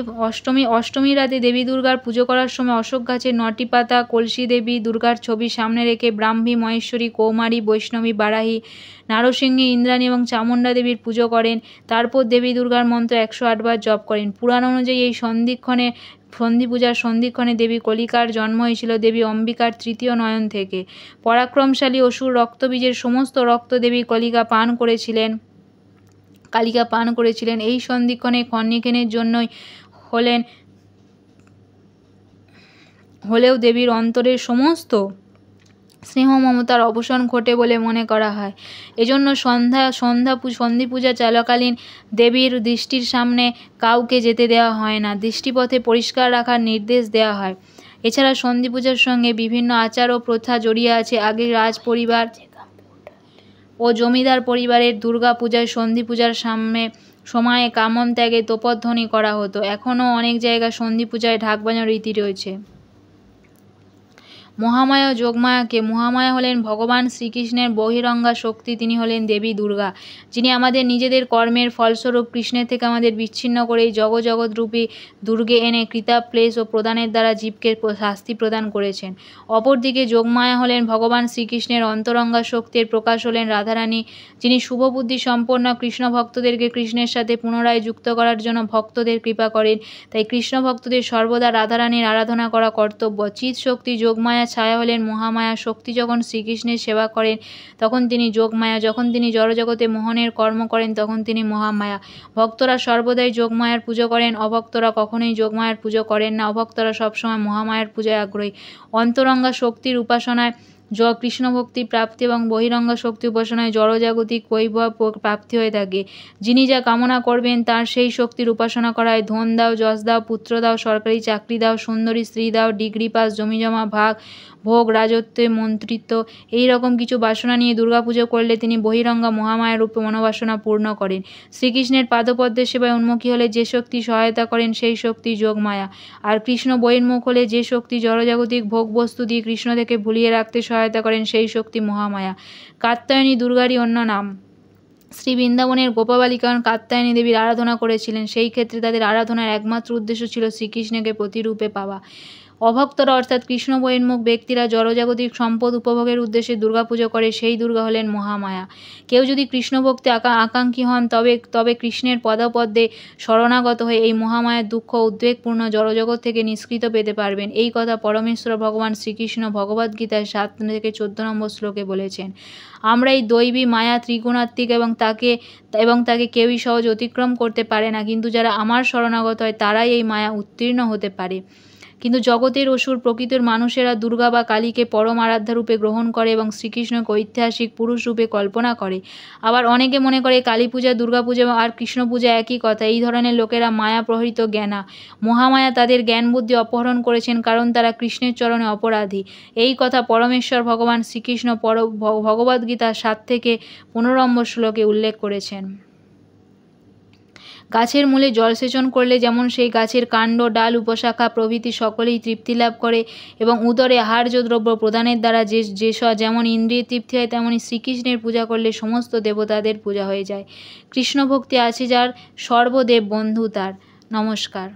অষ্টমী রাতে দেবী দুর্গার পুজো করার সময় অশোক গাছের 9টি পাতা, কলসি দেবী দুর্গার ছবি সামনে রেখে ব্রাহ্মী, মহেশ্বরী, কৌমারী, বৈষ্ণবী, বারাহী, নারসিংহী, ইন্দ্রাণী এবং চামুণ্ডা দেবীর পুজো করেন। তারপর দেবী দুর্গার মন্ত্র 108 বার জপ করেন। পুরাণ অনুযায়ী এই সন্ধিক্ষণে দেবী কলিকার জন্ম হয়েছিল দেবী অম্বিকার তৃতীয় নয়ন থেকে। পরাক্রমশালী অসুর রক্তবীজের সমস্ত রক্ত দেবী কালিকা পান করেছিলেন। এই সন্ধিক্ষণে কর্ণিকেনের জন্যই হলেও দেবীর অন্তরের সমস্ত স্নেহ মমতার অবসান ঘটে বলে মনে করা হয়। এজন্য সন্ধি পূজা চলাকালীন দেবীর দৃষ্টির সামনে কাউকে যেতে দেওয়া হয় না, দৃষ্টিপথে পরিষ্কার রাখার নির্দেশ দেওয়া হয়। এছাড়া সন্ধি পূজার সঙ্গে বিভিন্ন আচার ও প্রথা জড়িয়ে আছে। আগে রাজ পরিবার ও জমিদার পরিবারের দুর্গা পূজায় সন্ধি পূজার সময়ে কামন ত্যাগে তোপধ্বনি করা হতো। এখনও অনেক জায়গায় সন্ধি পূজায় ঢাক বাজানোর রীতি রয়েছে। মহামায়া ও যোগমায়াকে। মহামায়া হলেন ভগবান শ্রীকৃষ্ণের বহিরঙ্গা শক্তি। তিনি হলেন দেবী দুর্গা, যিনি আমাদের নিজেদের কর্মের ফলস্বরূপ কৃষ্ণের থেকে আমাদের বিচ্ছিন্ন করে এই জগৎরূপী দুর্গে এনে কৃতাপ্লেশ ও প্রদানের দ্বারা জীবকে শাস্তি প্রদান করেছেন। অপরদিকে যোগমায়া হলেন ভগবান শ্রীকৃষ্ণের অন্তরঙ্গা শক্তির প্রকাশ হলেন রাধারানী, যিনি শুভবুদ্ধি সম্পন্ন কৃষ্ণ ভক্তদেরকে কৃষ্ণের সাথে পুনরায় যুক্ত করার জন্য ভক্তদের কৃপা করেন। তাই কৃষ্ণ ভক্তদের সর্বদা রাধারানীর আরাধনা করা কর্তব্য। চিৎ শক্তি যোগমায়া ছায়া হলেন মহামায়া। শক্তি যখন শ্রীকৃষ্ণের সেবা করেন তখন তিনি যোগমায়া, যখন তিনি জড়জগতে মোহনের কর্ম করেন তখন তিনি মহামায়া। ভক্তরা সর্বদাই যোগমায়ার পুজো করেন, অভক্তরা কখনোই যোগমায়ার পুজো করেন না। অভক্তরা সবসময় মহামায়ার পূজায় আগ্রহী। অন্তরঙ্গা শক্তির উপাসনায় কৃষ্ণ ভক্তি প্রাপ্তি এবং বহিরঙ্গা শক্তি উপাসনায় জড়জাগতিক বৈভব প্রাপ্তি হয়ে থাকে। যিনি যা কামনা করবেন তার সেই শক্তির উপাসনা করায় ধন দাও, যশ দাও, পুত্র দাও, সরকারি চাকরি দাও, সুন্দরী স্ত্রী দাও, ডিগ্রি পাস, জমিজমা, ভোগ, রাজত্ব, মন্ত্রিত্ব এই রকম কিছু বাসনা নিয়ে দুর্গাপুজো করলে তিনি বহিরঙ্গা মহামায়া রূপে মনোবাসনা পূর্ণ করেন। শ্রীকৃষ্ণের পাদপদ্মের সেবায় উন্মুখী হলে যে শক্তি সহায়তা করেন সেই শক্তি যোগমায়া। আর কৃষ্ণ বহির্মুখ হলে যে শক্তি জড়জাগতিক ভোগবস্তু দিয়ে কৃষ্ণ থেকে ভুলিয়ে রাখতে সহায়তা করেন সেই শক্তি মহামায়া। কাত্যায়নী দুর্গারই অন্য নাম। শ্রী বৃন্দাবনের গোপবালিকাগণ কাত্যায়নী দেবীর আরাধনা করেছিলেন। সেই ক্ষেত্রে তাদের আরাধনার একমাত্র উদ্দেশ্য ছিল শ্রীকৃষ্ণকে প্রতিরূপে পাওয়া। অভক্তরা অর্থাৎ কৃষ্ণ বহির্মুখ ব্যক্তিরা জড়জাগতিক সম্পদ উপভোগের উদ্দেশ্যে দুর্গাপুজো করে, সেই দুর্গা হলেন মহামায়া। কেউ যদি কৃষ্ণভক্তি আকাঙ্ক্ষী হন তবে কৃষ্ণের পদপদ্মে শরণাগত হয়ে এই মহামায়ার দুঃখ উদ্বেগপূর্ণ জড়জগৎ থেকে নিষ্কৃত পেতে পারবেন। এই কথা পরমেশ্বর ভগবান শ্রীকৃষ্ণ ভগবদ্গীতায় 7 থেকে 14 নম্বর শ্লোকে বলেছেন। আমরা এই দৈবী মায়া ত্রিগুণাত্মিক এবং তাকে কেউই সহজ অতিক্রম করতে পারে না, কিন্তু যারা আমার শরণাগত হয় তারাই এই মায়া উত্তীর্ণ হতে পারে। কিন্তু জগতের অসুর প্রকৃতির মানুষেরা দুর্গা বা কালীকে পরম আরাধ্যা রূপে গ্রহণ করে এবং শ্রীকৃষ্ণকে ঐতিহাসিক পুরুষ রূপে কল্পনা করে। আবার অনেকে মনে করে কালী পূজা, দুর্গা পূজা আর কৃষ্ণ পূজা একই কথা। এই ধরনের লোকেরা মায়া প্রহৃত জ্ঞানা। মহামায়া তাদের জ্ঞান বুদ্ধি অপহরণ করেছেন কারণ তারা কৃষ্ণের চরণে অপরাধী। এই কথা পরমেশ্বর ভগবান শ্রীকৃষ্ণ ভগবদ্গীতা 7 থেকে 15 নম্বর শ্লোকে উল্লেখ করেছেন। গাছের মূলে জলসেচন করলে যেমন সেই গাছের কাণ্ড, ডাল, উপশাখা প্রভৃতি সকলেই তৃপ্তি লাভ করে এবং উদরে আহার্য দ্রব্য প্রদানের দ্বারা যেমন ইন্দ্রিয় তৃপ্তি হয়, তেমনি শ্রীকৃষ্ণের পূজা করলে সমস্ত দেবতাদের পূজা হয়ে যায়। কৃষ্ণ ভক্তি আছে যার, সর্বদেব বন্ধু তার। নমস্কার।